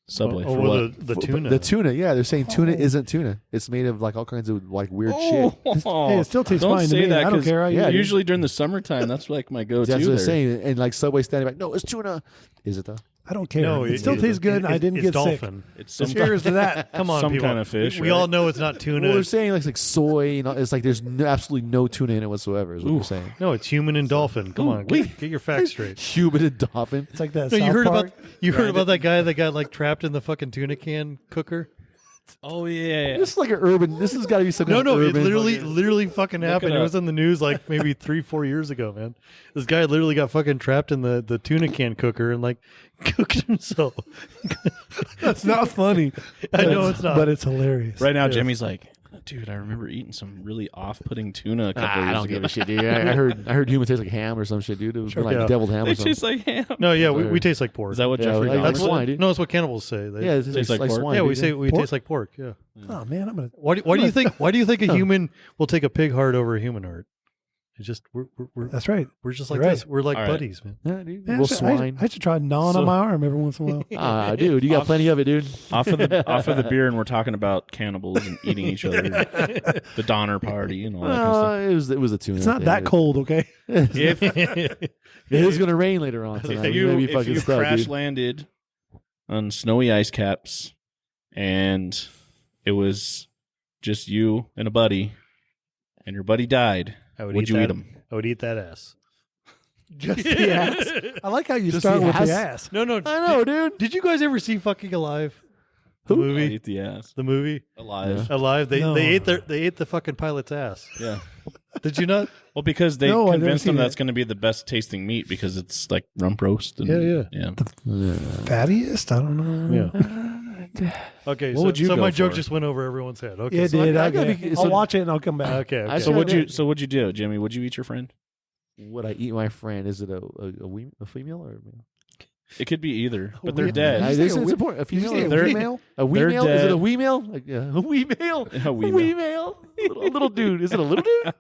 Subway Oh, for well, what? the tuna. The tuna, yeah, they're saying tuna isn't tuna. It's made of like all kinds of like weird shit. Hey, it still tastes Don't fine to say me. that, I don't 'cause care. Yeah, dude. usually during the summertime, that's like my go-to. That's what there. they're saying. And like Subway standing back, no, it's tuna. Is it though? I don't care. No, it still tastes good, and I didn't it's get dolphin. It's some Cheers to that. Come on, some people. kind of fish. We right? all know it's not tuna. Well, they're saying like soy. You know, it's like there's absolutely no tuna in it whatsoever. Is what they're saying. No, it's human and dolphin. Come on, get your facts straight. Human and dolphin. It's like that. No, South you heard Park. about that guy that got like trapped in the fucking tuna can cooker? Oh yeah. This is like an urban. This has got to be some kind of No, it urban. literally fucking happened. it It was up. in the news like maybe 3-4 years ago, man. This guy literally got fucking trapped in the tuna can cooker and like cooked himself. That's not funny. I know it's not. but it's hilarious. Right now, Jimmy's like, dude, I remember eating some really off-putting tuna a couple years I don't ago. give a shit, dude. I heard human tastes like ham or some shit, dude. It was like yeah. deviled ham or They something. taste like ham. No, yeah, we taste like pork. Is that what Yeah, Jeffrey like, Dahmer that's said? why, dude. No, it's what cannibals say. Yeah, it tastes like like pork? swine. Yeah, we dude. say we Pork? taste like pork. Yeah. Oh man, I'm gonna. Why do you think a human will take a pig heart over a human heart? It's just we're That's right. we're just like You're this. right. We're like All right. buddies, man. Yeah, dude. Man, Little I swine. should try gnawing on my arm every once in a while. Dude, you got plenty of it, dude. off of the beer, and we're talking about cannibals and eating each other, the Donner Party, and all that kind of stuff. It was a tune. It's not that cold, okay? If It is going to rain later on tonight. if You're gonna be you fucking stuck, crash dude. landed on snowy ice caps, and it was just you and a buddy, and your buddy died, would you eat him? I would eat that ass. Just the ass. I like how you Just start the with ass? the ass. No, I know, dude. Did you guys ever see Fucking Alive? The I movie. eat the ass. The movie Alive. Alive. They No. ate the fucking pilot's ass. Yeah. Did you not? Well, because they No, I've never convinced them seen that's it. going to be the best tasting meat because it's like rump roast. And, Yeah. Fattiest? I don't know. Yeah. Okay. What would you so go my joke for? just went over everyone's head. Okay. Yeah, it so did. I gotta Okay. be- I'll so- watch it and I'll come back. Okay. I Okay. So Yeah, what'd you do, Jimmy? Would you eat your friend? Would I eat my friend? Is it a female or a male? It could be either, but they're Wee- dead. Did you say It's a wee- important. A Did you female. say a They're- female? A wee they're male? Is it dead. a wee male? Like, yeah, a wee male. A wee wee male. A little dude. Is it a little dude?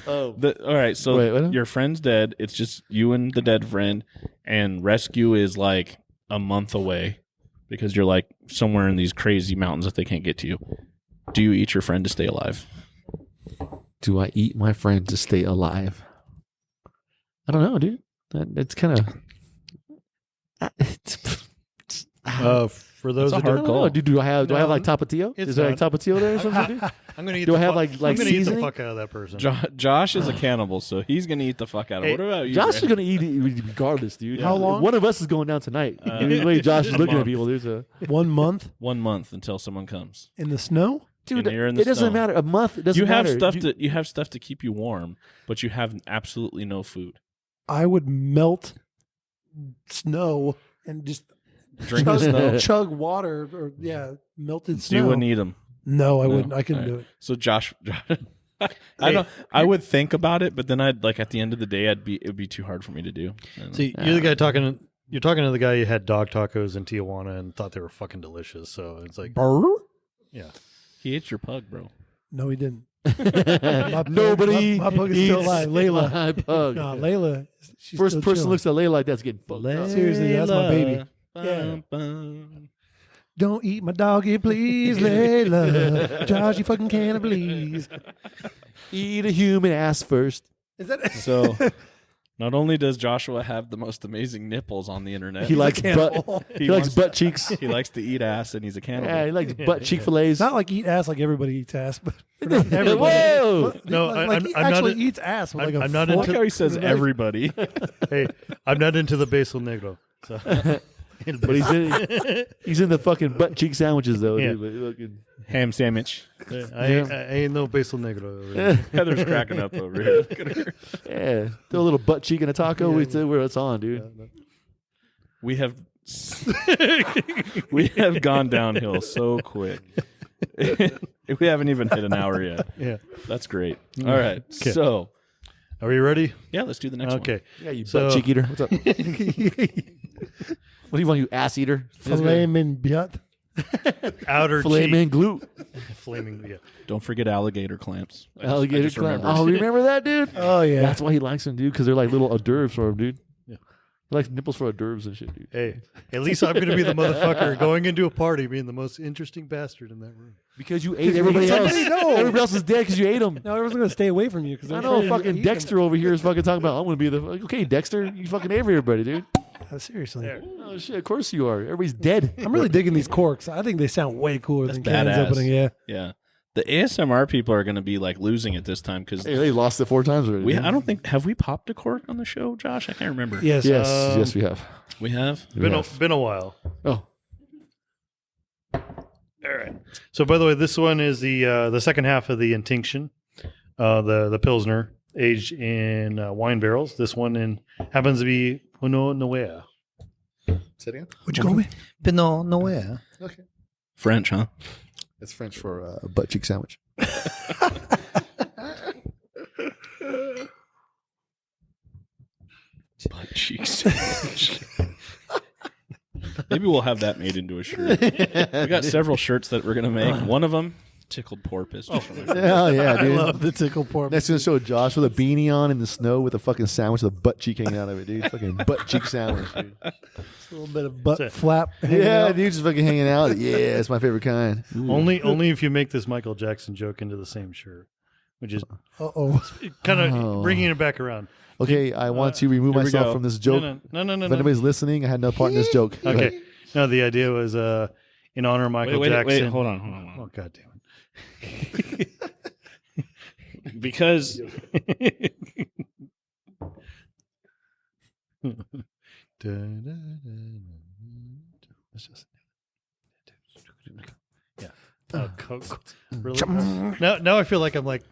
Oh. All right, so Wait, what? your friend's dead. It's just you and the dead friend, and rescue is like a month away because you're like somewhere in these crazy mountains that they can't get to you. Do you eat your friend to stay alive? Do I eat my friend to stay alive? I don't know, dude. It's kind of. For those That's a that hard don't call. Dude, do I have like Tapatio? it's Is there like not. Tapatio there or something? Dude? I'm gonna eat. Do the I have, fuck- like, I'm gonna eat the seasoning? fuck out of that person. Josh is a cannibal, so he's gonna eat the fuck out of it. Hey, What about you? Josh Brad? is gonna eat it regardless, dude. How long? One of us is going down tonight. The way Josh is a looking at month. people, there's a 1 month 1 month until someone comes. in the snow? dude. And you're in the It doesn't snow. matter. A month. It doesn't You have matter. stuff to keep you warm, but you have absolutely no food. I would melt snow and just Drink the snow. chug water or melted So you snow. wouldn't eat them. No, I No. wouldn't. I couldn't All do right. it. So Josh, I would think about it, but then I'd like at the end of the day, it would be too hard for me to do. See, you're the guy talking. You're talking to the guy who had dog tacos in Tijuana and thought they were fucking delicious. So it's like, yeah. He ate your pug, bro. No, he didn't. Nobody. My pug is still eats alive. Layla. my pug. No, Layla. She's First still person chilling. looks at Layla like that's getting fucked up. Seriously, that's my baby. Yeah. Don't eat my doggy, please, Layla. Josh, you fucking can't please. Eat a human ass first. Is that So, not only does Joshua have the most amazing nipples on the internet, He likes cannibal. butt. He likes wants- butt cheeks. He likes to eat ass, and he's a cannibal. Yeah, he likes butt cheek fillets. It's not like eat ass like everybody eats ass, but not everybody. Whoa! No, like he I'm not actually in- eats ass with like a I'm not I fork. like how he says Like- everybody. Hey, I'm not into the basil negro. So. But he's in the fucking butt cheek sandwiches though. Yeah. Dude, but fucking- Ham sandwich. I ain't no basil negro. Over there. Heather's cracking up over here. Look at her. yeah, throw a little butt cheek in a taco. We say where it's on, dude. We have gone downhill so quick. We haven't even hit an hour yet. Yeah. That's great. All right. Okay. So, Are we ready? yeah, let's do the next one. Okay. Yeah, you So- butt cheek eater. What's up? What do you want, you ass eater? Flamin' biot. Outer Flaming cheek. glute. Flaming. Yeah. Don't forget alligator clamps. I Alligator just clamp. remembered. Oh, remember that, dude? Oh yeah. That's why he likes them, dude, because they're like little hors d'oeuvres for him, dude. Yeah. He likes nipples for hors d'oeuvres and shit, dude. Hey, at least I'm going to be the motherfucker going into a party being the most interesting bastard in that room. Because you ate everybody else. No. Everybody else is dead because you ate them. No, everyone's gonna stay away from you because I know fucking Dexter over here is fucking talking about, I'm going to be the... Okay, Dexter, you fucking ate everybody, dude. Seriously, Oh, shit, of course you are. Everybody's dead. I'm really digging these corks. I think they sound way cooler That's than cans badass. opening. Yeah. Yeah. The ASMR people are going to be like losing it this time because Hey, they lost it 4 times already. I don't think, have we popped a cork on the show, Josh? I can't remember. Yes. Yes, yes, we have. We have? Been a while. Oh, All right. So, by the way, this one is the second half of the Intinction, the Pilsner, aged in wine barrels. This one happens to be Pinot Noir. say it again? What'd you call me? Pinot Noir. Okay. French, huh? It's French for a butt cheek sandwich. Butt cheeks. Maybe we'll have that made into a shirt. We got several shirts that we're going to make. One of them Tickled porpoise. Hell yeah, I dude. love the tickle pork. Next gonna show Josh with a beanie on in the snow with a fucking sandwich with a butt cheek hanging out of it, dude. Fucking butt cheek sandwich, dude. Just a little bit of butt flap. Yeah, dude, just fucking hanging out. Yeah, it's my favorite kind. Ooh. Only if you make this Michael Jackson joke into the same shirt, which is kind of bringing it back around. Okay, I want to remove myself from this joke. No. If anybody's listening, I had no part in this joke. Okay. No, the idea was in honor of Michael Jackson. Wait, hold on. Oh, God damn it. Because Really? Now I feel like I'm like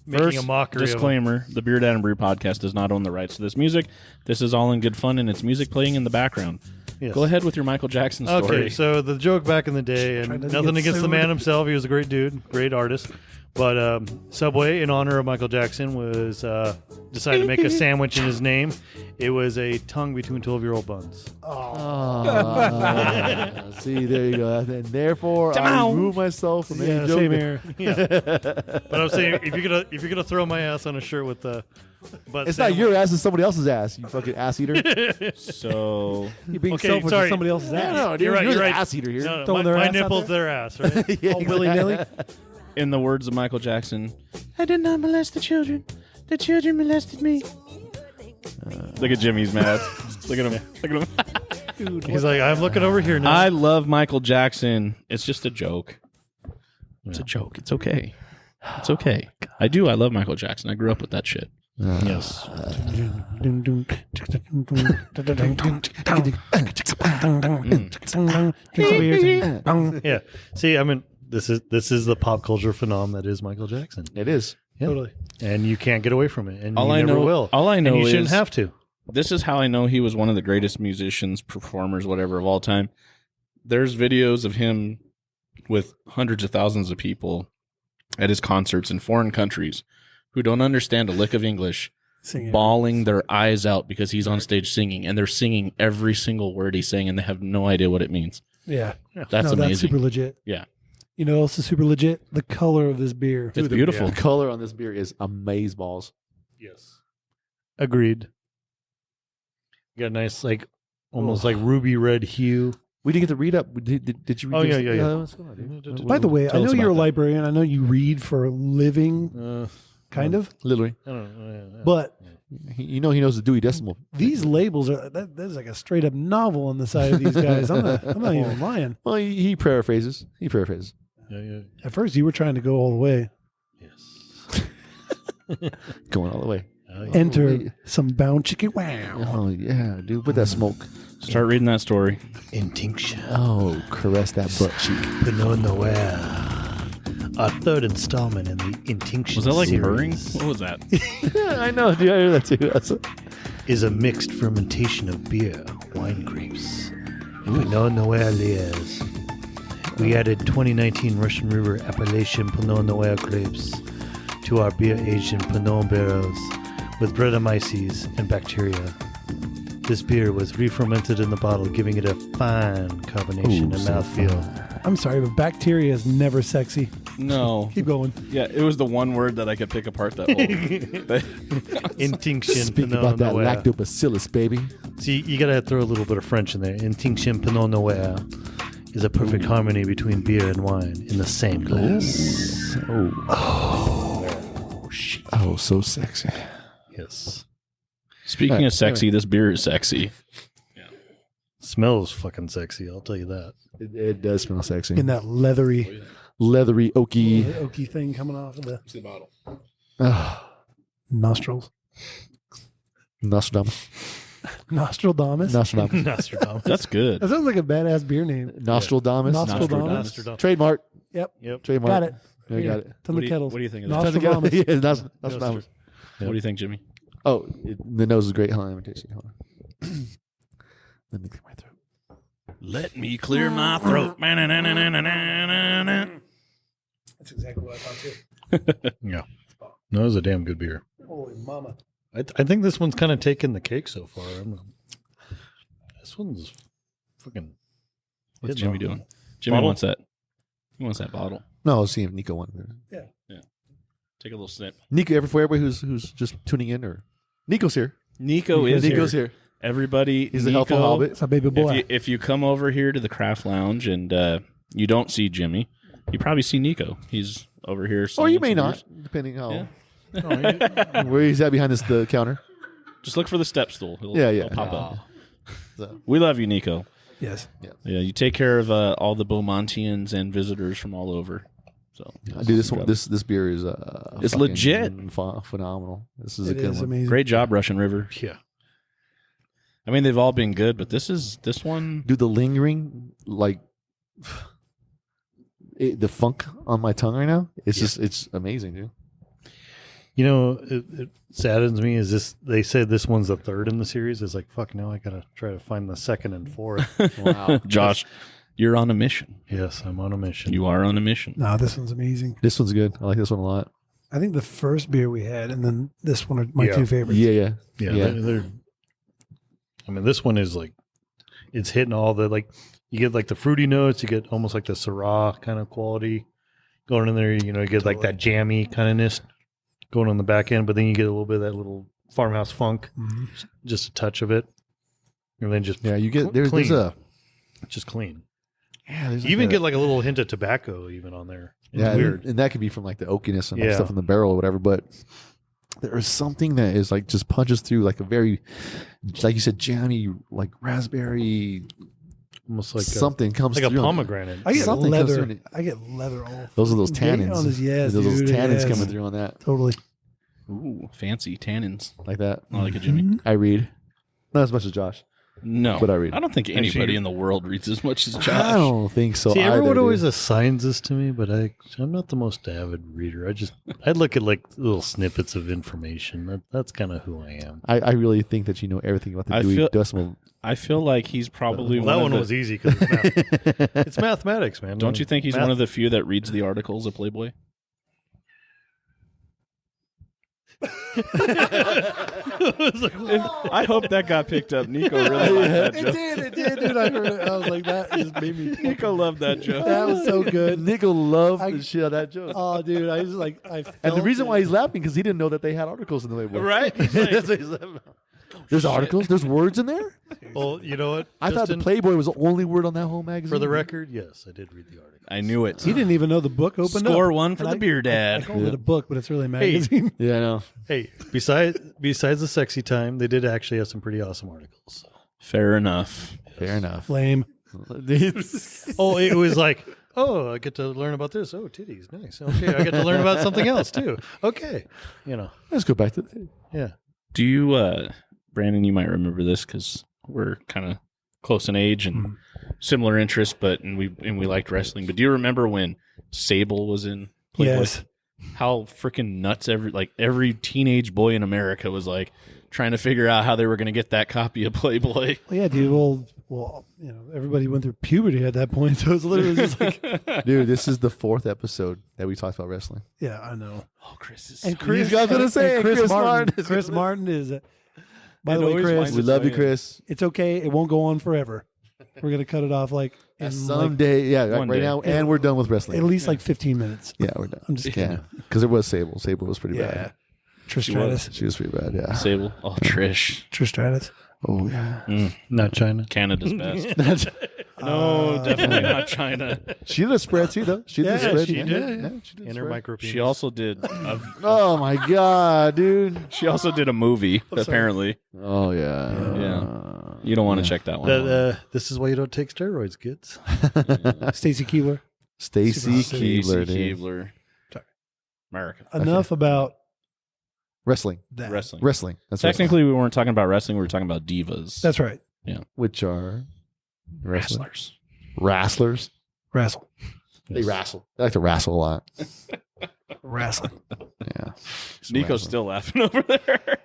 making a mockery. Disclaimer: the BeerDad and Brewed Podcast does not own the rights to this music. This is all in good fun, and it's music playing in the background. Yes. Go ahead with your Michael Jackson story. Okay, so the joke back in the day, and nothing against the man himself. He was a great dude, great artist. But Subway, in honor of Michael Jackson, was decided to make a sandwich in his name. It was a tongue between 12-year-old buns. See, there you go. And therefore, I remove myself from any joke. Same here. Yeah. But I'm saying, if you're gonna throw my ass on a shirt with the butt It's sandwich, not your ass, it's somebody else's ass. You fucking ass eater. So You're being Okay, selfish sorry. with somebody else's ass. No, dude, You're right, you're you're the right. ass eater here. No, Throwing their my ass out nipple's there? their ass, right? Yeah, All willy-nilly? in the words of Michael Jackson, I did not molest the children. The children molested me. Look at Jimmy's mad. Look at him. Look at him. Dude, He's like, I'm looking over here now. I love Michael Jackson. It's just a joke. It's a joke. It's okay. It's okay. I do. I love Michael Jackson. I grew up with that shit. Yes. Yeah. See, I mean, this is the pop culture phenomenon that is Michael Jackson. It is. Yeah. Totally. And you can't get away from it. And All you I never know- will. all I know and you shouldn't is- have to. This is how I know he was one of the greatest musicians, performers, whatever, of all time. There's videos of him with hundreds of thousands of people at his concerts in foreign countries who don't understand a lick of English, Singing. bawling their eyes out because he's on stage singing, and they're singing every single word he's saying, and they have no idea what it means. Yeah. That's No, amazing. that's super legit. Yeah. You know what else is super legit? The color of this beer. It's beautiful. The color on this beer is amazeballs. Yes. Agreed. You got a nice, like, almost like ruby red hue. We didn't get to read up. Did you read Oh, this? yeah. What's going on, dude? By the way, I Tell us know you're a about that. librarian. I know you read for a living, kind of. Literally. I don't know. But You know he knows the Dewey Decimal. these labels are that's like a straight up novel on the side of these guys. I'm not even lying. Well, he paraphrases. Yeah. At first, you were trying to go all the way. Yes. Going all the way. Oh, yeah. Enter wait. some bound chicken. Wow. Oh, yeah, dude. With that smoke. Start reading that story. Intinction. Oh, caress that butt cheek. Pinot Noir. Our third installment in the Intinction Was that like series purring? What was that? Yeah, I know, dude. I heard that too. That's is a mixed fermentation of beer, wine grapes, Pinot Noir layers. We added 2019 Russian River Appellation Pinot Noir grapes to our beer aged in Pinot barrels with Brettanomyces and bacteria. This beer was re-fermented in the bottle, giving it a fine carbonation and mouthfeel. I'm sorry, but bacteria is never sexy. No. Keep going. Yeah, it was the one word that I could pick apart that whole. Intinction Speak Pinot about that Noir. lactobacillus, baby. See, you gotta throw a little bit of French in there. Intinction Pinot Noir is a perfect harmony between beer and wine in the same glass. Oh, so sexy. Yes. Speaking of sexy, this beer is sexy. Smells fucking sexy, I'll tell you that. It does smell sexy. In that leathery, Leathery, oaky. oaky thing coming off of the See the bottle. nostrils. Nostradamus. Nostradamus. Nostradamus. Nostradamus. That's good. That sounds like a badass beer name. Nostradamus. Nostradamus. Nostradamus. Trademark. Yep. Yep. Trademark. Got it. Yeah, I got it. It's on the kettles. What do you think of that? Nostradamus. Yeah, Nostradamus. What do you think, Jimmy? Oh, the nose is great. Hold on, let me taste it. Hold on. Let me clear my throat. Let me clear my throat. That's exactly what I thought too. Yeah. No, it was a damn good beer. Holy mama. I think this one's kind of taken the cake so far. This one's fucking. What's hitting Jimmy on. doing? Jimmy Bottle? wants that. He wants that bottle. No, I was seeing if Nico wanted it. Take a little sip. Nico, for everybody who's just tuning in, or Nico's here. Nico's here. Everybody, He's a helpful hobbit. It's a baby boy. If you come over here to the Craft Lounge and you don't see Jimmy, you probably see Nico. He's over here. Or you may selling not, some depending how beers. where he's at behind the counter. Just look for the step stool. He'll pop up. So, We love you, Nico. Yes. Yeah, you take care of all the Beaumontians and visitors from all over. So, dude, this beer is It's fucking legit. phenomenal. This is It a good is one. amazing. great job, Russian River. Yeah. I mean, they've all been good, but this one. Dude, the lingering, like the funk on my tongue right now. It's amazing, dude. You know, it saddens me is this. They said this one's the third in the series. It's like, fuck, now I got to try to find the second and fourth. Wow. Josh, you're on a mission. Yes, I'm on a mission. You are on a mission. No, this one's amazing. This one's good. I like this one a lot. I think the first beer we had, and then this one are my Yeah. two favorites. Yeah. They're I mean, this one is like, it's hitting all the, like, you get like the fruity notes, you get almost like the Syrah kind of quality going in there. You know, you get like that jammy kind of ness going on the back end, but then you get a little bit of that little farmhouse funk, just a touch of it, and then just You get there's clean. a just clean. there's You even get like a little hint of tobacco even on there. It's weird. and that could be from like the oakiness and like Yeah. stuff in the barrel or whatever. But there is something that is like just punches through like a very, like you said, jammy, like raspberry, Almost like something comes like a through. pomegranate. I get Something comes leather. through it. I get leather all. Those are those fucking tannins. on his- yes, those dude, tannins yes. coming through on that, Totally. Ooh, fancy tannins. like that. I like it, Jimmy. I read, not as much as Josh. No, But I read. don't think anybody in the world reads as much as Josh. I don't think so. See, either, everyone dude. always assigns this to me, but I'm not the most avid reader. I look at like little snippets of information. That's kind of who I am. I really think that you know everything about the I Dewey feel- Decimal. I feel like he's probably Well, that one one of the, was easy because it's mathematics, man. Don't you think he's one of the few that reads the articles of Playboy? I hope that got picked up. Nico really liked that joke. It did, dude. I heard it. I was like, that just made me. Nico loved that joke. That was so good. Nico loved the shit out of that joke. Oh, dude, I was like, I. And the felt reason it. why he's laughing because he didn't know that they had articles in the Playboy. Right? That's what he's laughing about. There's articles. There's words in there. Well, you know what? I thought the Justin, Playboy was the only word on that whole magazine. for the record, yes, I did read the article. I knew it. He didn't even know the book opened up. Score one for And the Beer I Dad. called it a book, but it's really a magazine. Yeah, I know. Hey, besides the sexy time, they did actually have some pretty awesome articles. So. Fair enough. Fair ugh. Lame. Oh, it was like, oh, I get to learn about this. Oh, titties, nice. Okay, I get to learn about something else too. Okay, Let's go back to the yeah. Do you, Brandon, you might remember this because we're kind of close in age and similar interests, and we liked wrestling. But do you remember when Sable was in Playboy? Yes. How freaking nuts every teenage boy in America was like trying to figure out how they were going to get that copy of Playboy. Well, yeah, dude. Well, everybody went through puberty at that point, so it's literally just like, Dude, this is the 4th episode that we talked about wrestling. yeah, I know. Oh, Chris is And so Chris, He's got to say and it, Chris Martin. Martin. Chris Martin is. By It the way, always Chris, finds We its love way you, in. Chris. it's okay. It won't go on forever. We're gonna cut it off like in Someday, yeah, One right day. now, and we're done with like, wrestling. at least like 15 minutes. Yeah, we're done. I'm just kidding. Yeah, because it was Sable. Sable was pretty Yeah. bad. Trish She was. Stratus. She was pretty bad. Yeah. Sable. Oh, Trish. Trish Stratus. Oh yeah. Not China. Canada's best. No, definitely not China. She did a spread too, though. She did a Yeah, spread. she yeah, did. Yeah, she did a In her spread. micro. She also did. Oh my god, dude. She also did a movie. Apparently, Oh yeah. Yeah. You don't want to check that one. out. This is why you don't take steroids, kids. Stacy Keebler. Stacy Stacey Keebler, dude. Keebler. Sorry. America. Enough about Wrestling. that. Wrestling. Wrestling. That's Technically, we weren't talking about wrestling. We were talking about divas. That's right. wrestling. Which are wrestlers. Wrestlers. Wrestle. They wrestle. They like to wrestle a lot. Wrestling. Yeah. Nico's still laughing over there.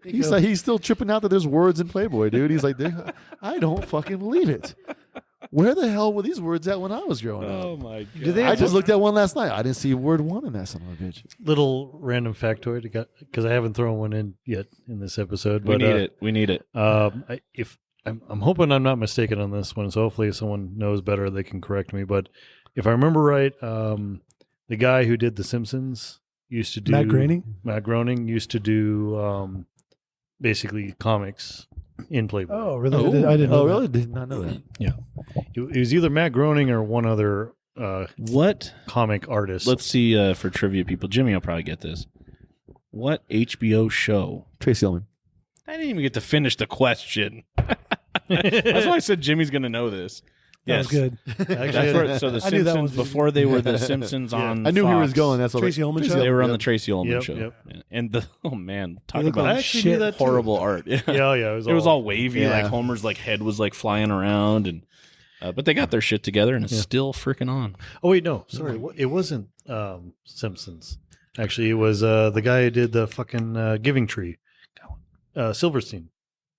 He's still tripping out that there's words in Playboy, dude. He's like, I don't fucking believe it. Where the hell were these words at when I was growing up? Oh my god! Do they I just looked at one last night. I didn't see word 1 in that son of a bitch. Little random factoid, because I haven't thrown one in yet in this episode. We But, need it. We need it. I'm hoping I'm not mistaken on this one, so hopefully if someone knows better, they can correct me. But if I remember right, the guy who did The Simpsons used to do Matt Groening. Matt Groening used to do basically comics in Playboy. Oh, really? I didn't know. Oh, that. really? Did not know that. It was either Matt Groening or one other What? comic artist. Let's see for trivia people. Jimmy will probably get this. What HBO show? Tracy Ullman. I didn't even get to finish the question. That's why I said Jimmy's going to know this. That was good. That's where, so the I knew that Simpsons, was- before they were the Simpsons on I knew he was Fox, going. That's what Tracy Ullman show. They were on the Yep. Tracy Ullman Yep, show. yep. And the, oh man, talk They look about like I actually knew shit. that too. horrible art. Yeah. Yeah, it It was all wavy, Yeah. like Homer's like head was like flying around, and but they got their shit together, and it's still freaking on. Oh wait, no, sorry, it wasn't Simpsons. Actually, it was the guy who did the fucking Giving Tree, Silverstein.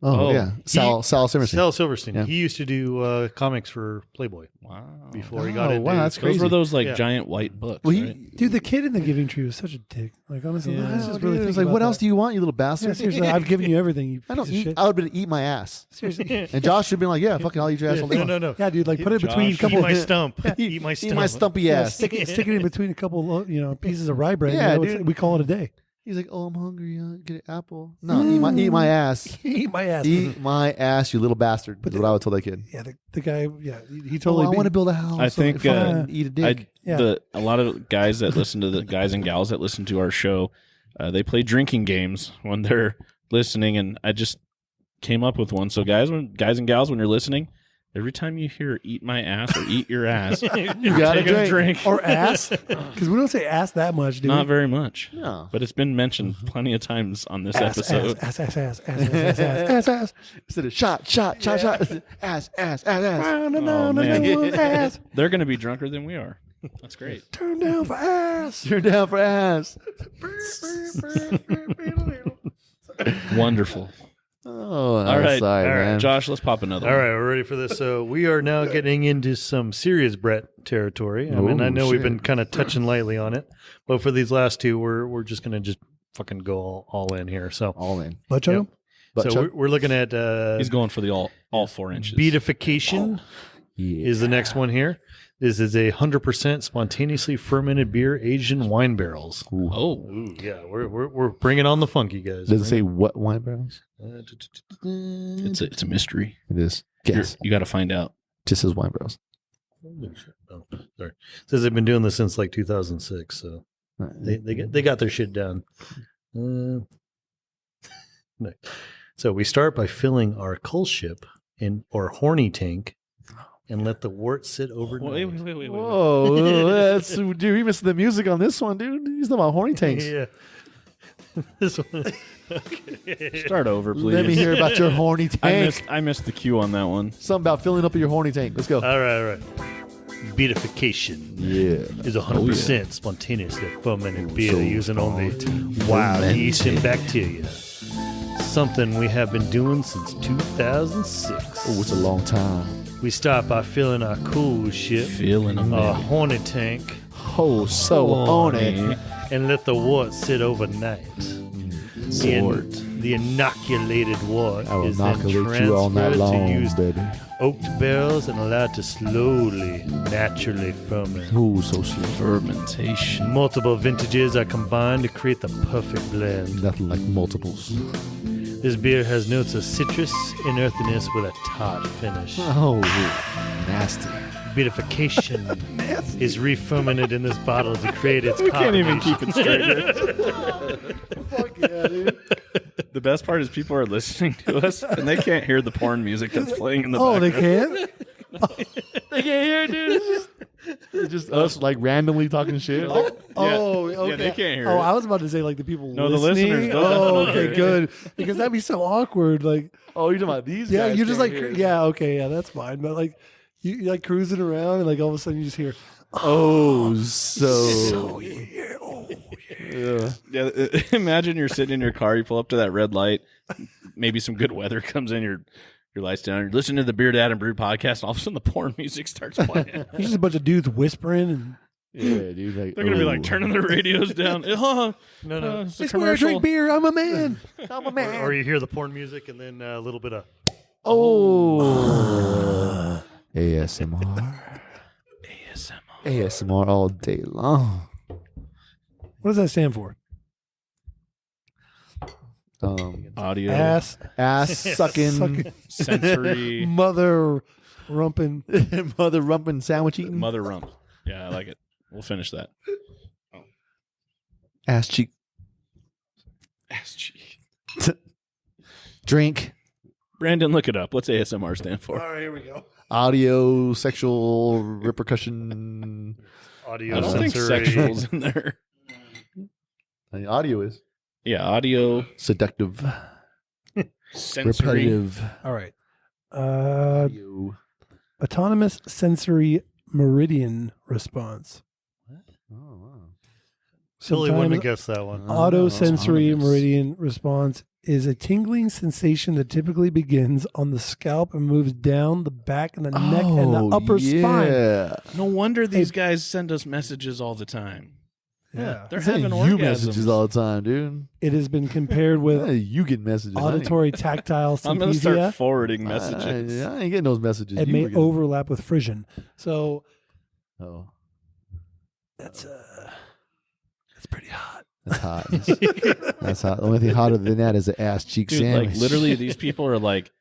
Oh, Oh. yeah. Sal Silverstein. Sal Silverstein. Yeah. He used to do comics for Playboy Wow. before he got Oh, into. wow, that's Those crazy. were those like Yeah. giant white books. Well, he- right? Dude, the kid in the Giving Tree was such a dick. Like, honestly, Yeah. let's Oh, just dude, really it think was like, about what that. else do you want, you little Yeah, bastard? seriously, I've given you everything. You I don't piece of eat. shit. I would have been eat my ass. Seriously. And Josh should have been like, yeah, fucking, I'll eat your ass all day. No. Yeah, dude, like put it between a Josh. couple. Eat my stump. Eat my stump. Eat my stumpy Yeah, ass. stick it in between a couple, pieces of rye bread. Yeah, it's- dude. we call it a day. He's like, oh, I'm hungry. Get an apple. No, eat my ass. Eat my ass. Eat my ass, you little bastard. That's what I would tell that kid. Yeah, the guy. Yeah, he Oh, totally. I want to build a house. I think, so fucking eat a dick. Yeah. A lot of guys that listen to the guys and gals that listen to our show, they play drinking games when they're listening, and I just came up with one. So guys and gals, when you're listening, every time you hear "eat my ass" or "eat your ass," you gotta take a drink. or ass, because we don't say ass that much, dude. Not very much, No. but it's been mentioned plenty of times on this ass, episode. ass. Instead of shot. Ass. No, man. ass. They're going to be drunker than we are. That's great. Turn down for ass. You're down for ass. Wonderful. Oh, All right, side, all right, man. Josh, let's pop another All one. right, we're ready for this. So we are now getting into some serious Brett territory. I mean, I Oh, know we've shit. been kind of touching lightly on it, but for these last two, we're just gonna just fucking go all in here. So, All in. Butt chug 'em? Yep. But so we're looking at He's going for the all 4 inches. beatification yeah. is the next one here. This is 100% spontaneously fermented beer aged in wine barrels. Ooh. Oh, Ooh, yeah, we're bringing on the funky guys. Does it say what wine barrels? it's a mystery. It is. Guess. You got to find out. Just says wine barrels. Oh, sorry. Says they've been doing this since like 2006, so they got their shit down. No. So we start by filling our cull ship or horny tank and let the wort sit overnight. Wait. Whoa, that's dude. You missed the music on this one, dude. He's talking about horny tanks. Yeah. This one. Okay. Start over, please. Let me hear about your horny tank. I missed the cue on that one. Something about filling up your horny tank. Let's go. All right. Beatification Yeah. is 100% spontaneously fermented beer so using only wild yeast and bacteria. Something we have been doing since 2006. Oh, it's a long time. We start by filling our cool ship, Feeling our a horny tank, Oh, so horny. and let the wort sit overnight. Wort. The inoculated wort I will is then inoculate you all night transferred long, to used baby. oaked barrels and allowed to slowly, naturally ferment. Oh, so slow. fermentation. Multiple vintages are combined to create the perfect blend. Nothing like multiples. This beer has notes of citrus and earthiness with a tart finish. Oh, nasty. Beatification is re-fermented in this bottle to create its Can't even carbonation. keep it straight. Fuck yeah, dude. The best part is people are listening to us and they can't hear the porn music that's playing in the Oh, they background. can't. They can't hear, dude. It's just us like randomly talking shit. Like, Oh, okay. Yeah, they can't hear Oh, it. I was about to say like the people. No, the listening. listeners don't Oh, definitely okay, hear it. good. Because that'd be so awkward. Like, oh, you're talking about these yeah, guys? you're just can't like, hear. yeah, okay, yeah, that's fine. But like, you're like cruising around, and like all of a sudden you just hear, Oh, so yeah, oh, yeah. Yeah, imagine you're sitting in your car, you pull up to that red light, maybe some good weather comes in, your lights down, you're listening to the BeerDad and Brewed podcast, and all of a sudden the porn music starts playing. there's just a bunch of dudes whispering, and Yeah, dude. Like, They're gonna be like oh. turning their radios down. No. It's a it's where I drink commercial. beer. I'm a man. I'm a man. Or you hear the porn music and then a little bit of Oh. ASMR. ASMR. ASMR all day long. What does that stand for? Audio, Ass sucking, sensory, mother rumpin. mother rumpin sandwich eating, mother rump. Yeah, I like it. We'll finish that. ass cheek, Ass cheek. drink, Brandon, look it up. What's ASMR stand for? All right, here we go. audio, sexual repercussion. Audio I don't think sensory. sexual's in there. The audio is Yeah, audio, seductive, sensory. repetitive. All right. Audio. Autonomous sensory meridian response. Oh, wow. Silly wouldn't have Sometimes guessed that one. autosensory autonomous. meridian response is a tingling sensation that typically begins on the scalp and moves down the back and the neck and the upper spine. Yeah. No wonder these guys send us messages all the time. Yeah. They're Send having you orgasms. messages all the time, dude. It has been compared Yeah, with you get messages. auditory tactile I'm going to start synesthesia. forwarding messages. I ain't getting those messages. It You may were getting- overlap with frisson. So Oh, that's pretty hot. that's hot. That's hot. The only thing hotter than that is an ass cheek Dude, sandwich. like literally these people are like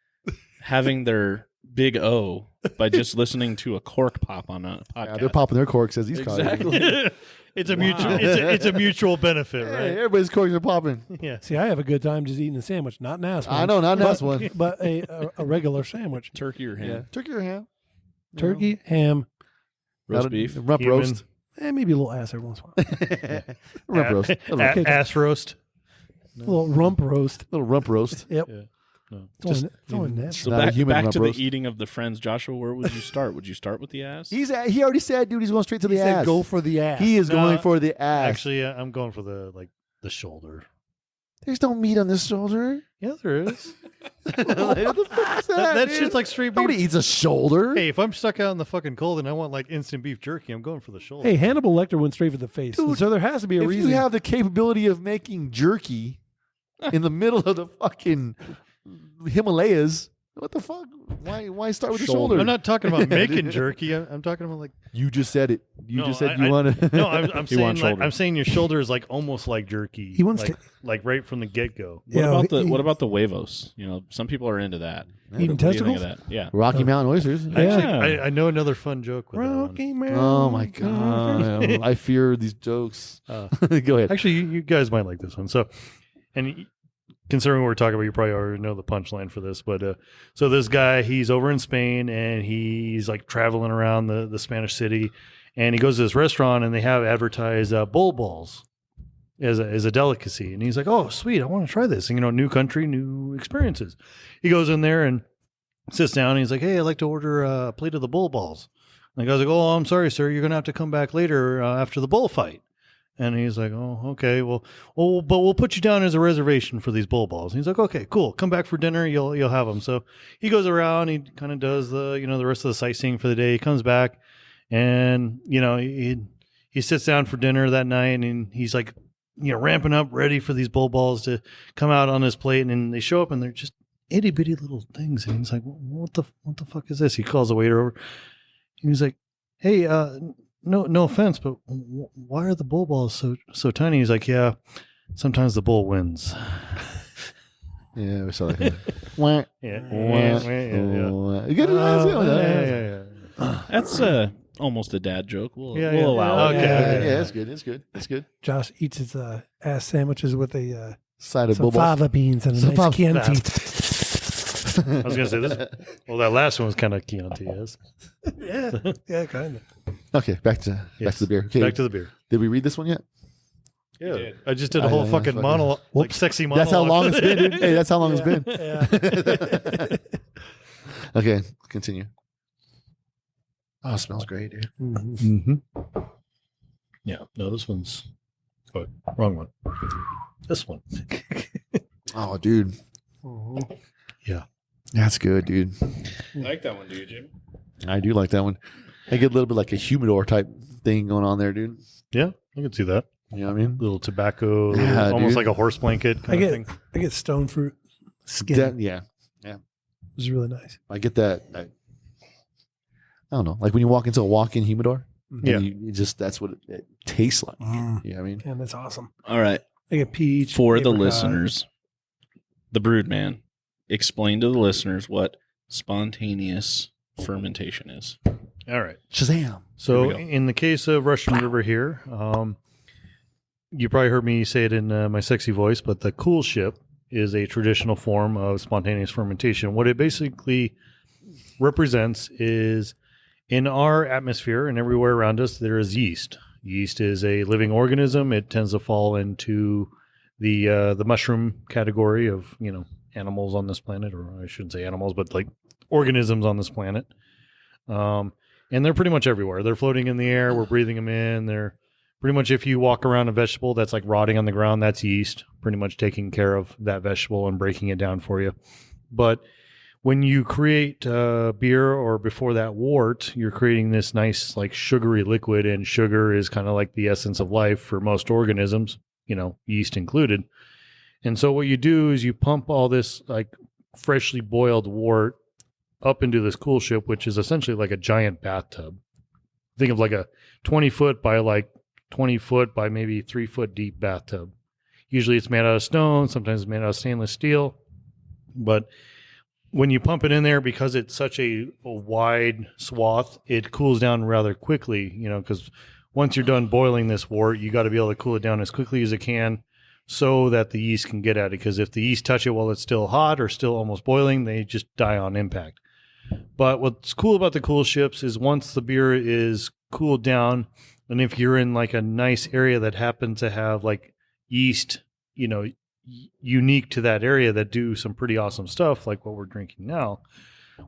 having their big O by just listening to a cork pop on a podcast. Yeah, they're popping their corks as these Exactly. It's a mutual. It's a mutual benefit, Hey, right? everybody's corks are popping. Yeah. See, I have a good time just eating a sandwich, not an ass one. I know, not an but, ass one. but a regular sandwich. Turkey or ham. Yeah, turkey or ham? Turkey, ham, Roast beef. rump Human. roast, and maybe a little ass every once in a while. rump roast, a little, Ass roast. A little rump roast. little rump roast. Yep. Yeah. No. It's only natural. So Not a back, human back rump to the roast. eating of the friends, Joshua. Where would you start? Would you start with the ass? He already said, dude, he's going straight to He the said ass. go for the ass. He is No, going for the ass. Actually, I'm going for the shoulder. There's no meat on this shoulder. Yeah, there is. What the fuck is That dude? shit's like straight beef. Nobody eats a shoulder. Hey, if I'm stuck out in the fucking cold and I want like instant beef jerky, I'm going for the shoulder. Hey, Hannibal Lecter went straight for the face. Dude, so there has to be a if reason. you have the capability of making jerky in the middle of the fucking Himalayas, what the fuck? Why start with the shoulder? I'm not talking about making jerky. I'm talking about like. You just said it. You No, just said I- you want to. No, I'm He saying wants like, shoulder. I'm saying your shoulder is like almost like jerky. He wants like right from the get go. What about the huevos? You know, some people are into that. Eating What do you think testicles? of that? Yeah. Rocky Mountain oysters. Actually, I know another fun joke with that Rocky one. Mountain. Oh my god! I fear these jokes. Go ahead. Actually, you guys might like this one. So, and considering what we're talking about, you probably already know the punchline for this. But so this guy, he's over in Spain and he's like traveling around the Spanish city, and he goes to this restaurant and they have advertised bull balls as a delicacy, and he's like, "Oh, sweet, I want to try this." And, new country, new experiences. He goes in there and sits down. And he's like, "Hey, I'd like to order a plate of the bull balls." And the guy's like, "Oh, I'm sorry, sir. You're gonna have to come back later after the bullfight." And he's like, "Oh, okay. Well, but we'll put you down as a reservation for these bull balls." And he's like, "Okay, cool. Come back for dinner. You'll have them." So he goes around. He kind of does the rest of the sightseeing for the day. He comes back, and he sits down for dinner that night, and he's like, ramping up, ready for these bull balls to come out on his plate. And then they show up, and they're just itty bitty little things. And he's like, "What the fuck is this?" He calls the waiter over. And he's like, "Hey, no offense, but why are the bull balls so tiny?" He's like, "Yeah, sometimes the bull wins." Yeah, we saw that. Wah, Yeah, wah. Good. Yeah. That's almost a dad joke. We'll Yeah, allow it. Okay. Yeah, it's good. It's good. It's good. Josh eats his ass sandwiches with a Side of some bubble. fava beans and a Some nice fava- Chianti. I was gonna say this. Well, that last one was kind of Chianti, yes. Yeah, kind of. Okay, back to the beer. Okay, Back to the beer. did we read this one yet? Yeah, I just did I a whole know, fucking fucking- monologue, like Whoops. sexy monologue. That's how long it's been, dude. Hey, that's how long it's been. Yeah. Okay, continue. Oh, it smells great, dude. Mhm. Mm-hmm. Yeah, no, this one's wrong one. This one. Oh, dude. Yeah. That's good, dude. I like that one, do you, Jim? I do like that one. I get a little bit like a humidor type thing going on there, dude. Yeah, I can see that. You know what I mean? Little tobacco, Yeah, almost dude. like a horse blanket I kind of get thing. I get stone fruit skin. Yeah. It's really nice. I get that. I don't know. Like when you walk into a walk-in humidor, Yeah. That's what it tastes like. Mm. You know what I mean? And that's awesome. All right. I get peach. For the apricot. listeners, the BrewedMan, explain to the listeners what spontaneous fermentation is. All right. Shazam. So Here we go. in the case of Russian River here, you probably heard me say it in my sexy voice, but the cool ship is a traditional form of spontaneous fermentation. What it basically represents is in our atmosphere and everywhere around us, there is yeast. Yeast is a living organism. It tends to fall into the mushroom category of, animals on this planet, or I shouldn't say animals, but like organisms on this planet. And they're pretty much everywhere. They're floating in the air. We're breathing them in. They're pretty much, if you walk around a vegetable that's like rotting on the ground, that's yeast, pretty much taking care of that vegetable and breaking it down for you. But when you create beer, or before that wort, you're creating this nice like sugary liquid, and sugar is kind of like the essence of life for most organisms, yeast included. And so what you do is you pump all this like freshly boiled wort up into this cool ship, which is essentially like a giant bathtub. Think of like a 20-foot by like 20-foot by maybe 3-foot deep bathtub. Usually it's made out of stone, sometimes it's made out of stainless steel. But when you pump it in there, because it's such a wide swath, it cools down rather quickly, because once you're done boiling this wort, you got to be able to cool it down as quickly as it can so that the yeast can get at it. Because if the yeast touch it while it's still hot or still almost boiling, they just die on impact. But what's cool about the cool ships is once the beer is cooled down, and if you're in like a nice area that happens to have like yeast, unique to that area that do some pretty awesome stuff like what we're drinking now,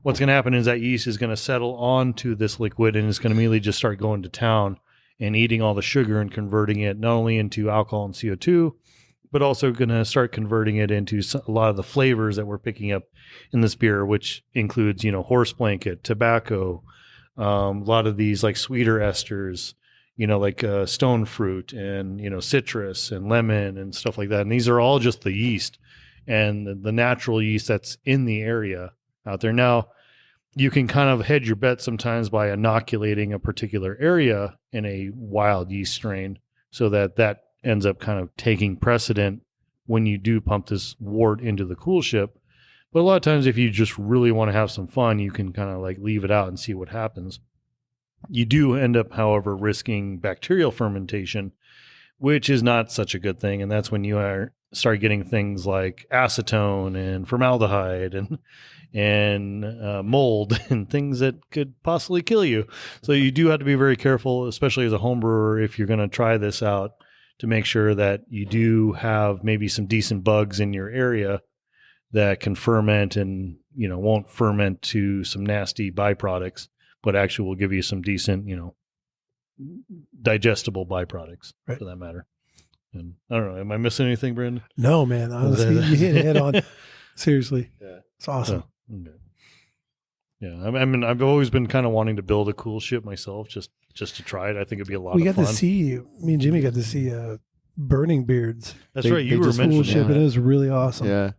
what's going to happen is that yeast is going to settle onto this liquid, and it's going to immediately just start going to town and eating all the sugar and converting it not only into alcohol and CO2, but also going to start converting it into a lot of the flavors that we're picking up in this beer, which includes, horse blanket, tobacco, a lot of these like sweeter esters, like stone fruit and, citrus and lemon and stuff like that. And these are all just the yeast and the natural yeast that's in the area out there. Now, you can kind of hedge your bet sometimes by inoculating a particular area in a wild yeast strain so that ends up kind of taking precedent when you do pump this wort into the cool ship. But a lot of times, if you just really want to have some fun, you can kind of like leave it out and see what happens. You do end up, however, risking bacterial fermentation, which is not such a good thing. And that's when you start getting things like acetone and formaldehyde and mold and things that could possibly kill you. So you do have to be very careful, especially as a home brewer, if you're going to try this out, to make sure that you do have maybe some decent bugs in your area that can ferment and, won't ferment to some nasty byproducts, but actually will give you some decent, digestible byproducts for that matter. And I don't know, am I missing anything, Brandon? No, man. Honestly, you hit it head on. Seriously. Yeah. It's awesome. Oh, okay. Yeah. I mean, I've always been kind of wanting to build a cool ship myself just to try it. I think it'd be a lot of fun. We got to see, me and Jimmy got to see Burning Beards. That's right. You were Cool mentioning ship. that. It is really awesome. Yeah.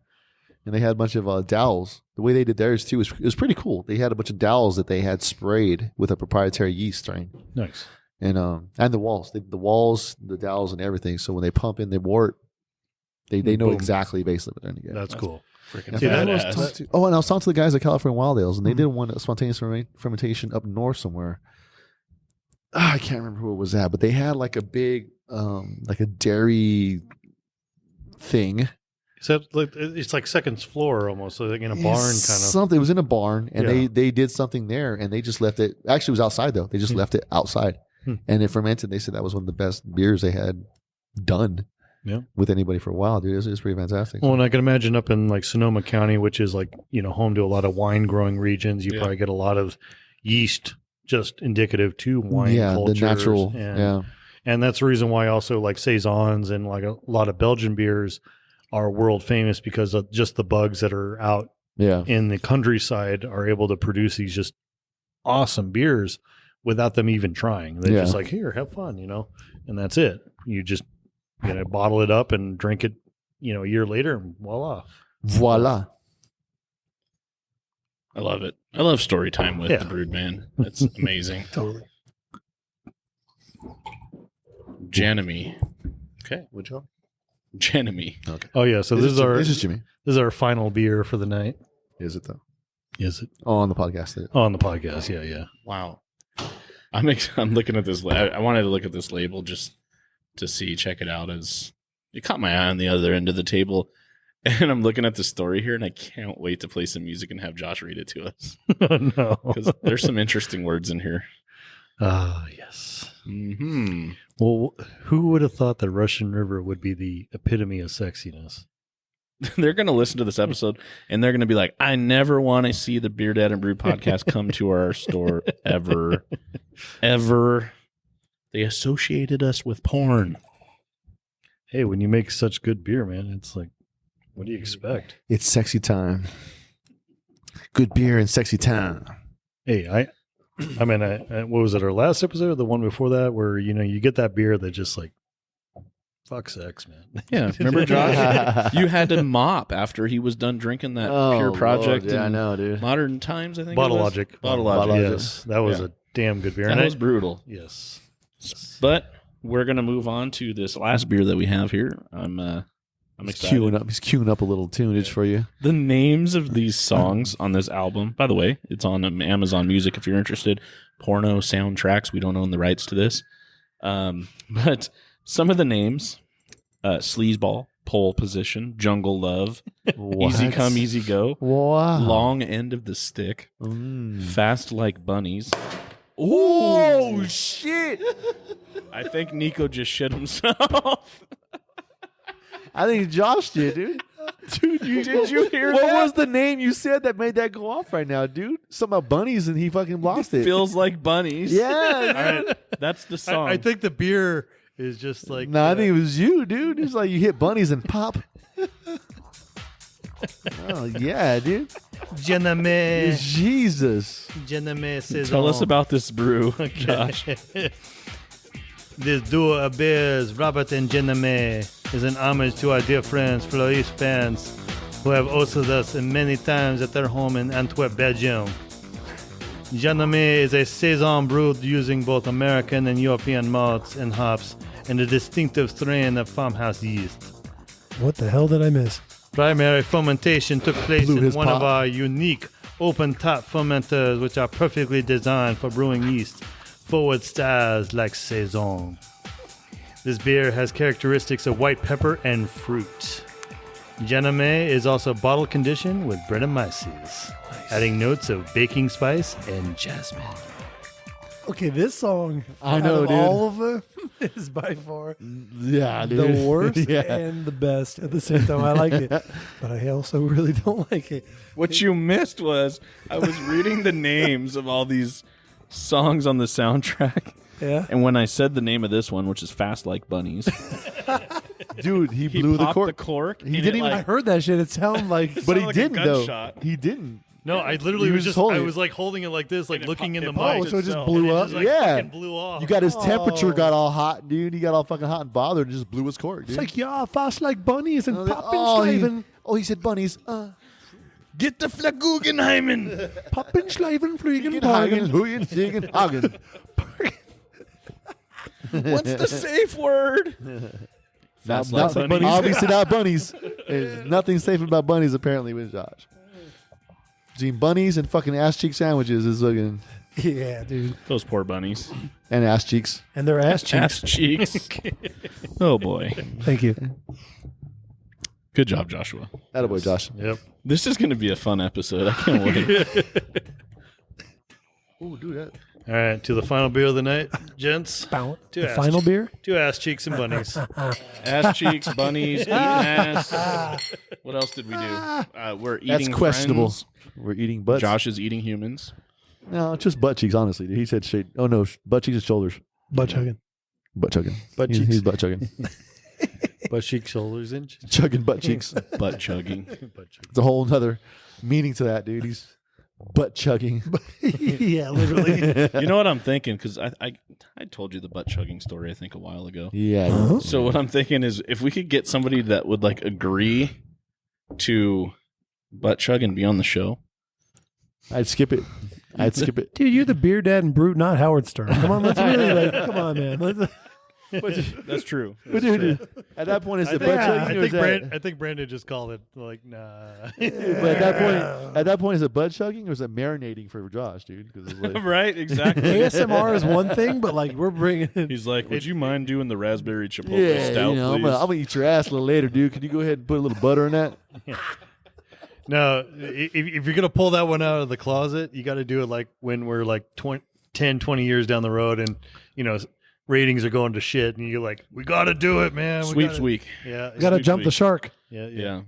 And they had a bunch of dowels. The way they did theirs, too, it was pretty cool. They had a bunch of dowels that they had sprayed with a proprietary yeast strain. Nice. And the walls. The walls, the dowels, and everything. So when they pump in the wort, they know Boom. exactly basically what they're going to get. That's cool. Freaking See, that badass. and I was talking to the guys at California Wild Ales, and they did one spontaneous fermentation up north somewhere. I can't remember who it was at, but they had like a big, like a dairy thing. So it's like second floor almost, so like in a barn kind of. Something. It was in a barn, and Yeah. they did something there, and they just left it. Actually, it was outside though. They just left it outside, and it fermented. They said that was one of the best beers they had done. Yeah. With anybody for a while, dude. It was pretty fantastic. Well, and I can imagine up in like Sonoma County, which is like, home to a lot of wine growing regions, you probably get a lot of yeast just indicative to wine cultures. The natural. And that's the reason why also like Saisons and like a lot of Belgian beers are world famous, because of just the bugs that are out in the countryside are able to produce these just awesome beers without them even trying. They're just like, here, have fun, and that's it. You just bottle it up and drink it, a year later, and voila. I love it. I love story time with the BrewedMan. It's amazing. Totally. Janemy. Okay, what'd you call? Janemy. Okay. Oh yeah, so this is Jimmy. This is our final beer for the night. Is it though? Is it? Oh, on the podcast. On the podcast, yeah. Wow. I'm looking at this. I wanted to look at this label just to check it out. As it caught my eye on the other end of the table, and I'm looking at the story here, and I can't wait to play some music and have Josh read it to us. Oh no, because there's some interesting words in here. Yes. Mm-hmm. Well, who would have thought that Russian River would be the epitome of sexiness? They're going to listen to this episode, and they're going to be like, I never want to see the BeerDad and Brewed podcast come to our store ever. Ever. They associated us with porn. Hey, when you make such good beer, man, it's like, what do you expect? It's sexy time. Good beer and sexy time. Hey, I mean, what was it, our last episode or the one before that, where, you get that beer that just like, fuck sex, man. Yeah, remember, Josh? You had to mop after he was done drinking that Pure Project. Lord, yeah, I know, dude. Modern Times, I think. Bottle it was. Logic. Bottle Logic. Yes, that was a damn good beer. That was brutal. Yes. But we're gonna move on to this last beer that we have here. I'm excited. He's queuing up a little tunage for you. The names of these songs on this album, by the way, it's on Amazon Music if you're interested. Porno soundtracks. We don't own the rights to this, but some of the names: Sleazeball, Pole Position, Jungle Love, Easy Come, Easy Go, Wow. Long End of the Stick, Fast Like Bunnies. Oh shit! I think Nico just shit himself. I think Josh did, dude. Dude, did you hear that? What was the name you said that made that go off right now, dude? Something about bunnies, and he fucking lost it. Feels like bunnies. Yeah. All right, that's the song. I think the beer is just like. No, I think it was you, dude. It's like you hit bunnies and pop. Oh yeah, dude. Janame. Jesus. Janame says. Tell us about this brew, Josh. This duo of beers, Robert and Janame, is an homage to our dear friends, Floris fans, who have hosted us many times at their home in Antwerp, Belgium. Janame is a saison brewed using both American and European malts and hops and a distinctive strain of farmhouse yeast. What the hell did I miss? Primary fermentation took place Blew in his one pop. of our unique open-top fermenters, which are perfectly designed for brewing yeast forward styles like saison. This beer has characteristics of white pepper and fruit. Janame is also bottle conditioned with Brettanomyces, adding notes of baking spice and jasmine. Okay, this song, I know, out of dude. all of them, is by far Yeah, dude. the worst Yeah. and the best at the same time. I like it, but I also really don't like it. What you missed was I was reading the names of all these songs on the soundtrack. Yeah. And when I said the name of this one, which is Fast Like Bunnies, Dude, he he blew the popped cork. the cork. He and didn't it, even- I like, heard that shit. It sounded like, But he like a didn't though. gunshot. He didn't. No, I literally He was was just, holding I it. was like holding it like this, like looking in the it mic. popped so it just itself. blew And it up. just, like, Yeah. fucking blew off. You got his temperature Oh. got all hot, dude. He got all fucking hot and bothered and just blew his cork, dude. it's like, yeah, fast like bunnies and poppin' oh, schleifen. he said bunnies. Get the Flagugenheimen. Poppin' schleifen, fliegen, Hagen, Hagen. Huyen, Hagen, Hagen. What's the safe word? Fast like bunnies. Obviously not bunnies. There's nothing safe about bunnies apparently with Josh. Between bunnies and fucking ass cheek sandwiches is looking Yeah, dude. Those poor bunnies. and ass cheeks. And their ass cheeks. Ass cheeks. Oh boy. Thank you. Good job, Joshua. Attaboy, Josh. Yep. This is going to be a fun episode. I can't wait. Ooh, do that. All right, to the final beer of the night, gents. Bow- Two the ass final cheeks. beer? 2 ass cheeks and bunnies. Ass cheeks, bunnies, eating ass. What else did we do? We're eating That's questionable. friends. We're eating butts. Josh is eating humans. No, it's just butt cheeks, honestly. He said straight. Oh, no. Butt cheeks and shoulders. Butt chugging. Butt chugging. Butt He's- cheeks. He's butt chugging. Butt cheeks, shoulders, and Chugging butt cheeks. Butt chugging. butt cheeks. It's a whole nother meaning to that, dude. He's butt chugging. Yeah, literally. You know what I'm thinking? Because I told you the butt chugging story, I think, a while ago. Yeah. So what I'm thinking is if we could get somebody that would like agree to butt chug and be on the show. I'd skip it. I'd skip it. Dude, you're the BeerDad and Brewed, not Howard Stern. Come on, let's really, like, come on, man. That's true. But dude, at that point, is it butt chugging? I think Brandon just called it like, nah. But at that point, is it butt chugging or is it marinating for Josh, dude? Because it's like, Right, exactly. ASMR is one thing, but like we're bringing in. He's like, would you mind doing the raspberry chipotle yeah, stout, you know, I'm please? gonna eat your ass a little later, dude. Can you go ahead and put a little butter in that? No, if you're gonna pull that one out of the closet, you got to do it like when we're like 10, 20 years down the road, and ratings are going to shit, and you're like, we got to do it, man. Sweeps week. Yeah, Got to Sweeps jump week. the shark. Yeah.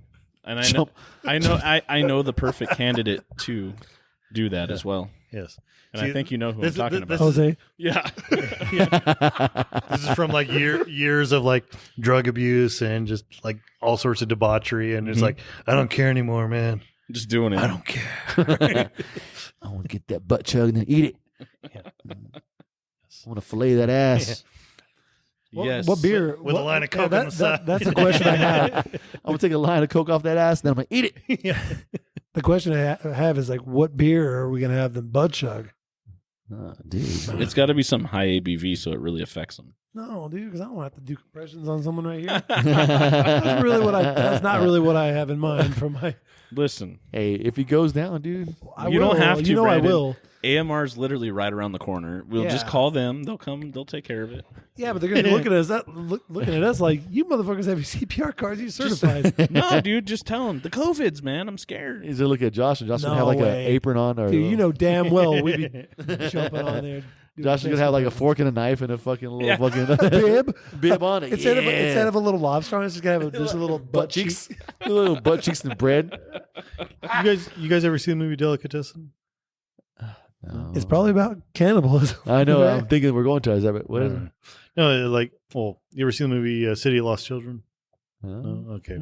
And I know the perfect candidate to do that as well. Yes. And See, I think you know who I'm talking about. Jose. Yeah. This is from like years of like drug abuse and just like all sorts of debauchery, and it's like, I don't care anymore, man. Just doing it. I don't care. I want to get that butt chugged and eat it. I want to fillet that ass. Yes. What beer? With a line of Coke on the side. That's the question I have. I'm gonna take a line of Coke off that ass, and then I'm gonna eat it. The question I have is like, what beer are we gonna have them butt chug? Dude, It's got to be some high ABV so it really affects them. No, dude, because I don't have to do compressions on someone right here. That's not really what I have in mind for my. Listen, hey, if he goes down, dude, you don't have to. You know, Brandon. I will. AMR is literally right around the corner. We'll just call them. They'll come. They'll take care of it. Yeah, but they're gonna be looking at us. Looking at us like, you motherfuckers have your CPR cards. You certified. No, dude, just tell them the COVID's, man. I'm scared. he's gonna look at Josh, and Josh No gonna have like an way. apron on, or Dude, you know damn well we'd be jumping on there. Josh is gonna have like a fork and a knife and a fucking little fucking bib on it. Instead of a little lobster on it, it's just gonna have just a little butt cheeks. Little butt cheeks and bread. You guys ever seen the movie Delicatessen? No. It's probably about cannibalism. I know. Right? I'm thinking we're going to. Is that what is it? No, like, well, you ever seen the movie City of Lost Children? Huh? No? Okay.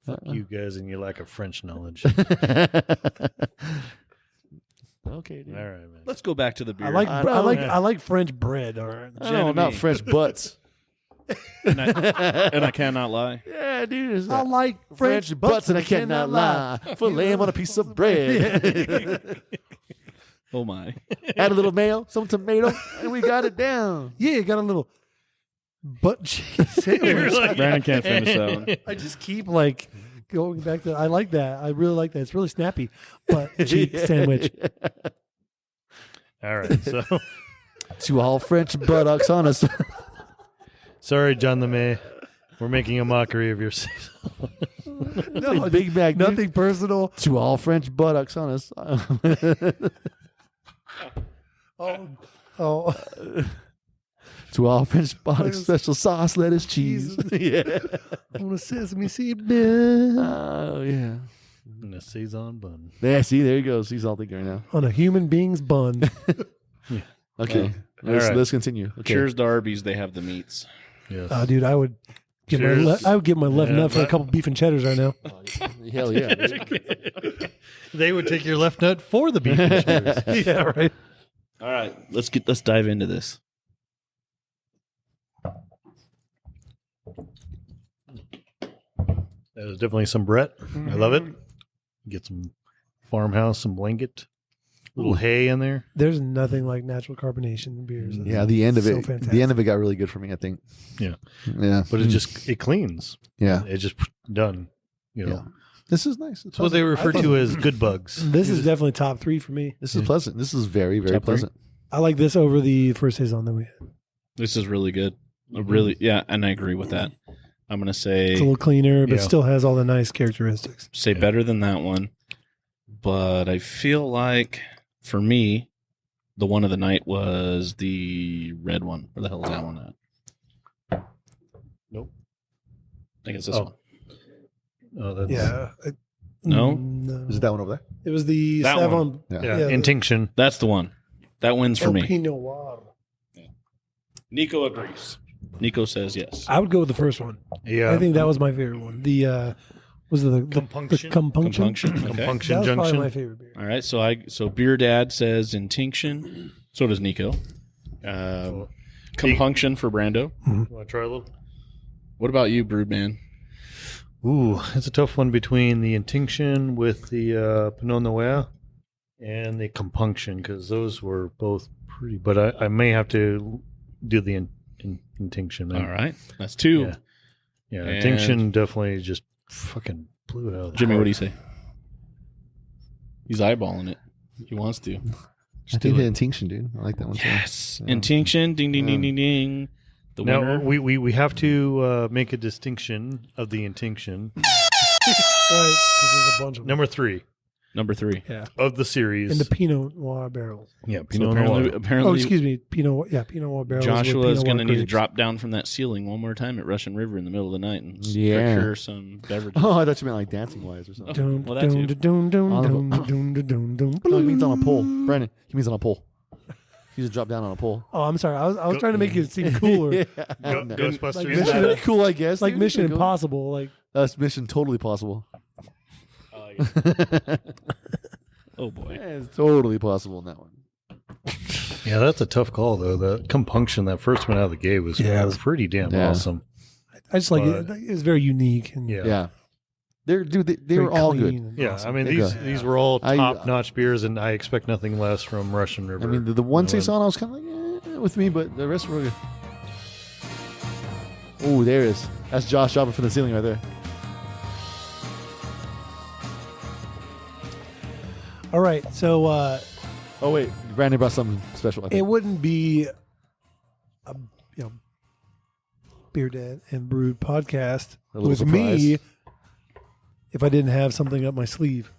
Fuck you guys and your lack of French knowledge. Okay, dude. All right, man. Let's go back to the beer. I like French bread. All right. No, not French butts. and I cannot lie. Yeah, dude. I like French butts, and I cannot lie. Fillet them on a piece of bread. Oh my! Add a little mayo, some tomato, and we got it down. Yeah, you got a little butt cheek sandwich. Brandon can't finish that one. I just keep like going back to. I like that. I really like that. It's really snappy. Butt cheek sandwich. All right. So, To all French buttocks on us. sorry, John LeMay. We're making a mockery of your. No, Big Mac. dude. Nothing personal. To all French buttocks on us. Oh. To all French buttocks, special sauce, lettuce, cheese. Yeah. I want a sesame seed bun Oh, yeah. And a Saison bun. Yeah, see, there you go. He's all thinking right now. on a human being's bun. Okay. All right. Let's continue. Okay. Cheers to Arby's. They have the meats. Yes. Dude, I would give my left nut for a couple beef and cheddars right now. Hell yeah. They would take your left nut for the beef and cheddars. Yeah, right. All right, let's dive into this. That is definitely some Brett. I love it. Get some farmhouse, some blanket, little hay in there. There's nothing like natural carbonation in beers. Yeah, the end of So it. fantastic. The end of it got really good for me, I think. Yeah. Yeah. But it cleans. Yeah. It's just done. You know. Yeah. This is nice. It's what they refer to as good bugs. This is definitely top 3 for me. This is pleasant. This is very, very Top three? pleasant. I like this over the first saison that we had. This is really good. Really, yeah, and I agree with that. I'm gonna say It's a little cleaner, but Yeah. still has all the nice characteristics. better than that one. But I feel like for me, the one of the night was the red one. Where the hell is that one at? Nope. I think it's this Oh. one. Oh, that's, Yeah. No? No. Is it that one over there? It was the That Savon. Yeah. Yeah. Yeah. Intinction. That's the one. That wins for me. Pinot Noir. Nico agrees. Nico says yes. I would go with the first one. Yeah. I think that was my favorite one. The was it the Compunction? The compunction? Compunction. Okay. Compunction That was probably junction. my favorite beer. All right. So BeerDad says intinction. So does Nico. Compunction for Brando. Want to try a little? What about you, BrewedMan? Ooh, it's a tough one between the intinction with the Pinot Noir and the compunction because those were both pretty. But I may have to do the Intinction, man. All right. That's 2. Yeah, yeah. And- Intinction definitely just fucking blew it out of the Jimmy, what park. do you say? He's eyeballing it. He wants to. I Just think do the it. intinction, dude. I like that one. too. Yes. Yeah. Intinction. Ding, ding, ding, ding, ding. The Now winner. we have to make a distinction of the intinction. Right, 'cause there's a bunch of them. Number 3 Number 3. Yeah. of the series. In the Pinot Noir barrels. yeah, So Pinot apparently, Noir. apparently Oh, excuse me. Pinot Noir barrels. Joshua with is Pinot going Noir to need to grapes. drop down from that ceiling one more time at Russian River in the middle of the night and Yeah. procure some beverages. Oh, I thought you meant like dancing wise or something. Dun, Well, that too. dun, dun, dun, All of dun, them. dun, dun, dun, No, he dun. means on a pole. Brandon, he means on a pole. He just dropped down on a pole. Oh, I'm sorry. I was trying to make it seem cooler. Go- Ghostbusters. Like It's Mission- pretty cool, I guess. Like dude. Mission Pretty cool. Impossible. Like That's Mission Totally Possible. Oh, boy. Yeah, it's totally possible in that one. Yeah, that's a tough call though. The compunction that first one out of the gate was pretty damn Yeah. awesome. I just like it. It was very unique and Yeah. Yeah. They very were all good. clean and Yeah, awesome. I mean They these go. these were all I- top notch beers, and I expect nothing less from Russian River. I mean, the one You know, taste on, I was kind of like, with me, but the rest were good. Oh, there it is. That's Josh dropping from the ceiling right there. All right, so Oh, wait. Brandon brought something special, I it think. wouldn't be a BeerDad and Brewed podcast A little with me surprise. if I didn't have something up my sleeve.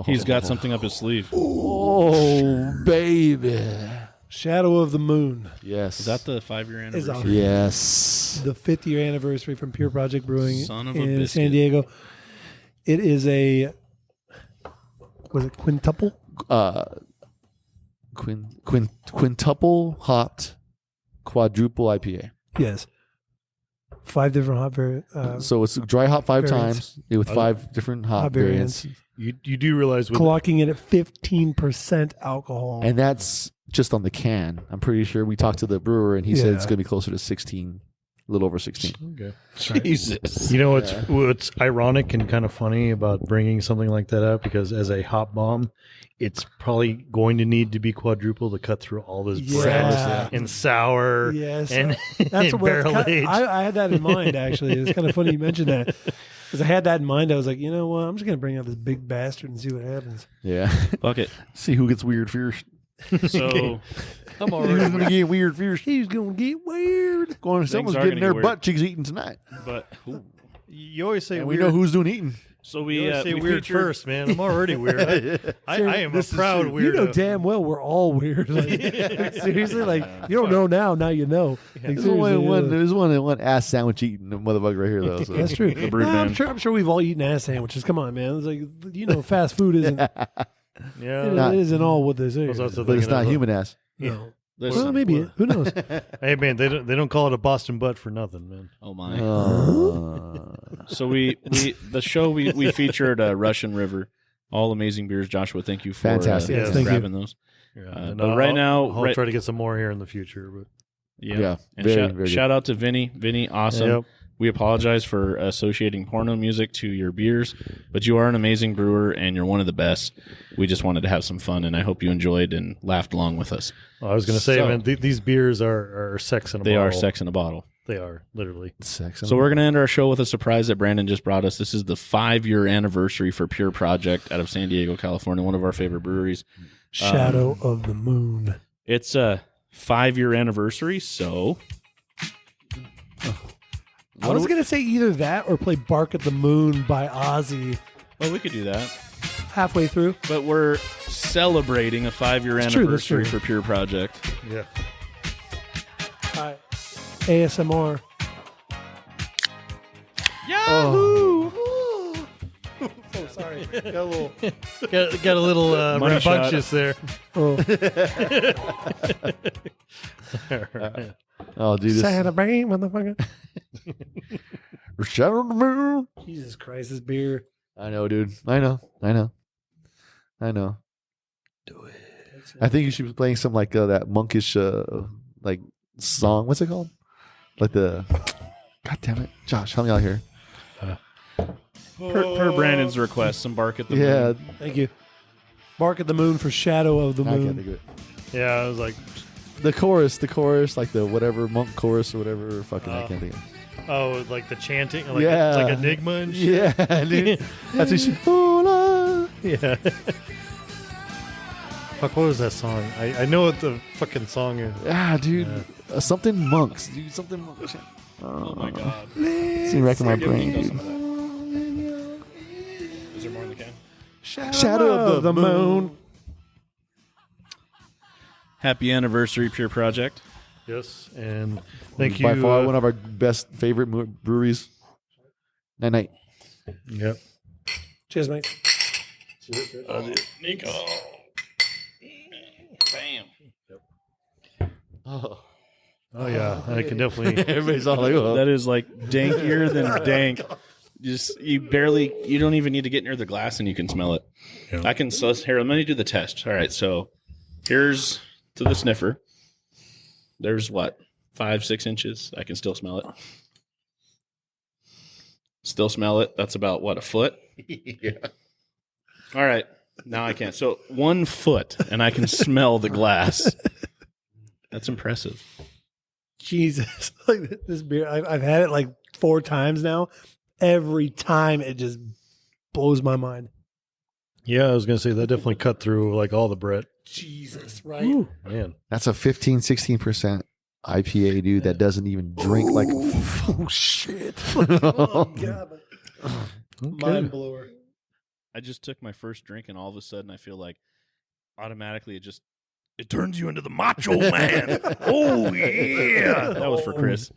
He's got something up his sleeve. Oh, baby. Shadow of the Moon Yes. Is that the 5-year is anniversary? Yes. the 5th year anniversary from Pure Project Brewing Son of a in biscuit. San Diego. It is a quintuple? Quintuple hopped quadruple IPA. Yes. 5 different hop variants. So it's dry hop 5 variants. times with 5 different hop Hop variants. variants. you do realize with Clocking it at 15% alcohol. And that's just on the can. I'm pretty sure we talked to the brewer and he said it's Yeah. going to be closer to 16, a little over 16. okay. Jesus. You know what's ironic and kind of funny about bringing something like that up, because as a hop bomb, it's probably going to need to be quadruple to cut through all this Yeah. bread and sour Yes. and, That's and what barrel aged. I had that in mind, actually. It's kind of funny you mentioned that. Because I had that in mind. I was like, you know what? I'm just going to bring out this big bastard and see what happens. Yeah. Fuck it. See who gets weird first. So, I'm Who's already going to get weird first? He's going to get weird. Someone's are getting gonna their get weird. butt cheeks eaten tonight. but You always say And we weird. know who's doing eating. so You we always say we weird featured, first, man. I'm already weird. I am a This is proud true. weirdo. You know damn well we're all weird. Like, seriously, like you don't know now you know. Like, There's seriously, one ass sandwich eating motherfucker right here, though. So. That's true. The Brewed Nah, Man. I'm sure we've all eaten ass sandwiches. Come on, man. It's like fast food isn't Yeah. it isn't all what they say. I was also But it's thinking not of, human ass. No. Listen, Well, maybe who knows? Hey man, they don't call it a Boston butt for nothing, man. oh my. So we featured Russian River, all amazing beers. Joshua, thank you for Fantastic. Yes, thank you. grabbing those. Yeah. But right now- I'll try to get some more here in the future. But Yeah, And very, shout, very good. shout out to Vinny. Vinny, awesome. Yep. We apologize for associating porno music to your beers, but you are an amazing brewer and you're one of the best. We just wanted to have some fun, and I hope you enjoyed and laughed along with us. Well, I was going to say, So- man, these beers are sex in a They bottle. are sex in a bottle. They are literally. Sex. So we're going to end our show with a surprise that Brandon just brought us. This is the 5-year anniversary for Pure Project out of San Diego, California, one of our favorite breweries. Shadow of the Moon. It's a 5-year anniversary, so I was gonna say either that or play "Bark at the Moon" by Ozzy we could do that. halfway through. But we're celebrating a 5-year That's true, that's anniversary true. for Pure Project. Yeah. ASMR. Yahoo! Oh, sorry. Got a little. Got a little Money shot. rambunctious there. Oh, Oh, dude, this Santa Bang, motherfucker. Shadow of the Moon. Jesus Christ, this beer. I know, dude. I know. Do it. I think you should be playing some like that monkish like song. What's it called? Like the. God damn it, Josh, help me out here. Per Brandon's request, some Bark at the Yeah, Moon. Thank you. Bark at the Moon for Shadow of the I can't Moon. think of it. Yeah, I was like, The chorus, like the whatever monk chorus or whatever. Fucking, I can't think of. Oh, like the chanting, like Yeah. like Enigma and shit. Yeah, dude. That's what she. Yeah. Fuck, what was that song? I know what the fucking song is. Yeah, dude. Something monks, dude. Something monks. Oh my god. It's wrecking my brain, dude. Is there more in the can? Shadow of the moon. Happy anniversary, Pure Project. Yes, and thank you. By far, one of our best favorite breweries. Night. Yep. Cheers, mate. Nico. Bam. Oh, Yeah, I can definitely. everybody's all like, oh. That is like dankier than dank. You don't even need to get near the glass and you can smell it. Yeah. I can, so here, let me do the test. All right, so here's to the sniffer. There's what, 5-6 inches? I can still smell it. Still smell it. That's about what, a foot? Yeah. All right, now I can't. So 1 foot and I can smell the glass. That's impressive. Jesus, like this beer, I've had it like 4 times now. Every time it just blows my mind. Yeah, I was gonna say that definitely cut through like all the Brett. Jesus, right? Whew, man. That's a 15-16% IPA, dude. That doesn't even drink like. Oh shit! Oh god, mind blower. I just took my first drink and all of a sudden I feel like automatically it turns you into the macho man. Oh yeah. That was for Chris.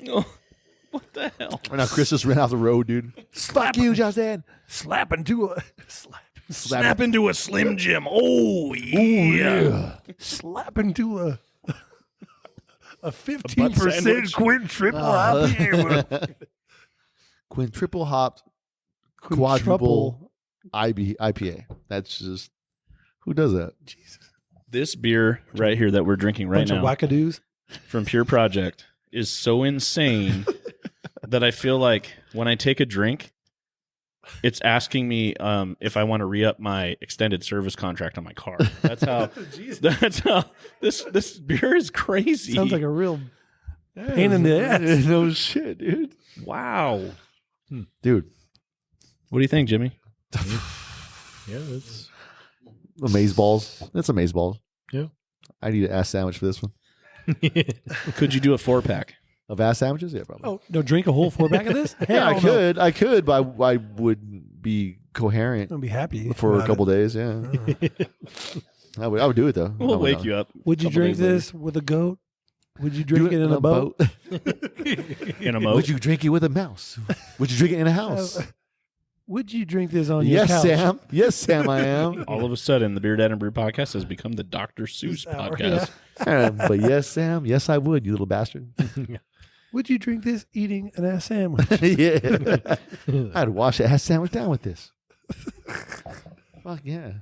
Oh, what the hell? Right now, Chris just ran off the road, dude. Fuck you, Justin. Slap into a Snap into a Slim Jim. Oh yeah. slap into a butt 15% sandwich. quintuple IPA. Quintuple hopped, quadruple IPA. That's just, who does that? Jesus. This beer right here that we're drinking right Bunch now of wackadoos. from Pure Project is so insane that I feel like when I take a drink, it's asking me if I want to re-up my extended service contract on my car. That's how. That's how this beer is crazy. Sounds like a real pain in the ass. No shit, dude. wow. Dude, What do you think, Jimmy? Yeah, it's amazeballs. That's amazeballs. Yeah. I need an ass sandwich for this one. Could you do a 4-pack? Of ass sandwiches? Yeah, probably. Oh, no, drink a whole 4-pack of this? Yeah, I Hell no. could, but I would be coherent I'm gonna be happy for a about couple it. days. Yeah, I would do it though. We'll wake you up. Would you Couple drink days later. this with a goat? Would you drink it in a boat? In a moat? Would you drink it with a mouse? Would you drink it in a house? Would you drink this on your Yes, couch? Sam. Yes, Sam, I am. All of a sudden, the BeerDad and Brewed Podcast has become the Dr. Seuss This hour, podcast. But yes, Sam. Yes, I would, you little bastard. Would you drink this eating an ass sandwich? Yeah. I'd wash an ass sandwich down with this. Fuck yeah.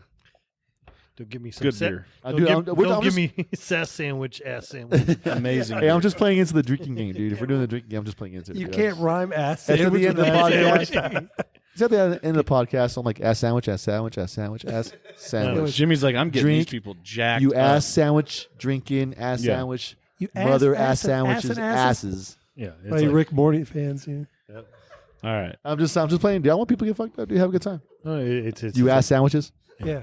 don't give me some Good sa- beer. Don't give me sass sandwich, ass sandwich. Amazing. Hey, I'm just playing into the drinking game, dude. If we're doing the drinking game, I'm just playing into it. You dude. can't rhyme ass That's at sandwich the end of with the ass podcast. sandwich. It's at the end of the podcast. I'm like, ass sandwich, ass sandwich, ass sandwich, ass sandwich. Jimmy's like, I'm getting Drink. these people jacked You up. ass sandwich, drinking, ass Yeah. sandwich, You mother ass and sandwiches, ass and asses. asses. Yeah, it's Hey, like, Rick Morty fans, yeah. All right. I'm just playing. Dude, I want people to get fucked up. Dude, have a good time. it's You ass sandwiches, Yeah.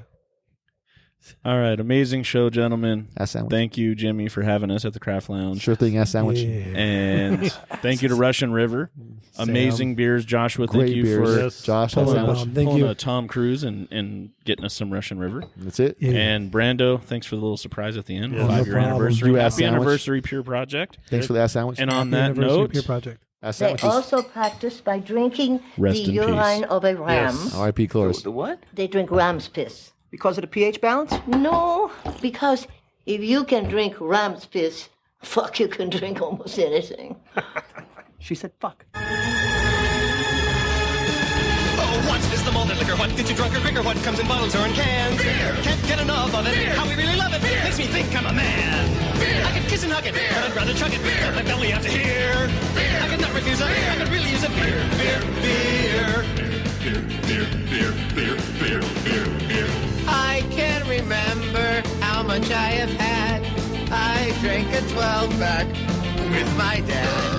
All right. Amazing show, gentlemen. ass sandwich. Thank you, Jimmy, for having us at the Craft Lounge. Sure thing, ass sandwich. Yeah. And thank you to Russian River. Amazing beers. Joshua, thank Great you beers. for Yes. Josh, ass Totally sandwich. bomb. Thank pulling you. a Tom Cruise and getting us some Russian River. That's it. Yeah. And Brando, thanks for the little surprise at the end. Yeah, no 5-year problem. anniversary. You ass Happy sandwich. anniversary, Pure Project. Thanks for the ass sandwich. And on Happy that anniversary, note, Peer Project. Ass They sandwiches. also practice by drinking Rest the in peace. urine of a ram. Yes. R.I.P. Cloris. The what? They drink ram's piss. Because of the pH balance? No, because if you can drink ram's piss, fuck, you can drink almost anything. She said fuck. Oh, what is the malted liquor? What gets you drunk or quicker? What comes in bottles or in cans? Beer. Can't get enough of it. Beer. How we really love it. Beer. Makes me think I'm a man. Beer. I could kiss and hug it, but I'd rather chug it. Beer. My belly out to here. Beer. I could not refuse it. I could really use a beer. Beer. Beer. Beer. Beer. Beer. Beer. Beer. Beer. Beer. I can't remember how much I have had. I drank a 12-pack with my dad.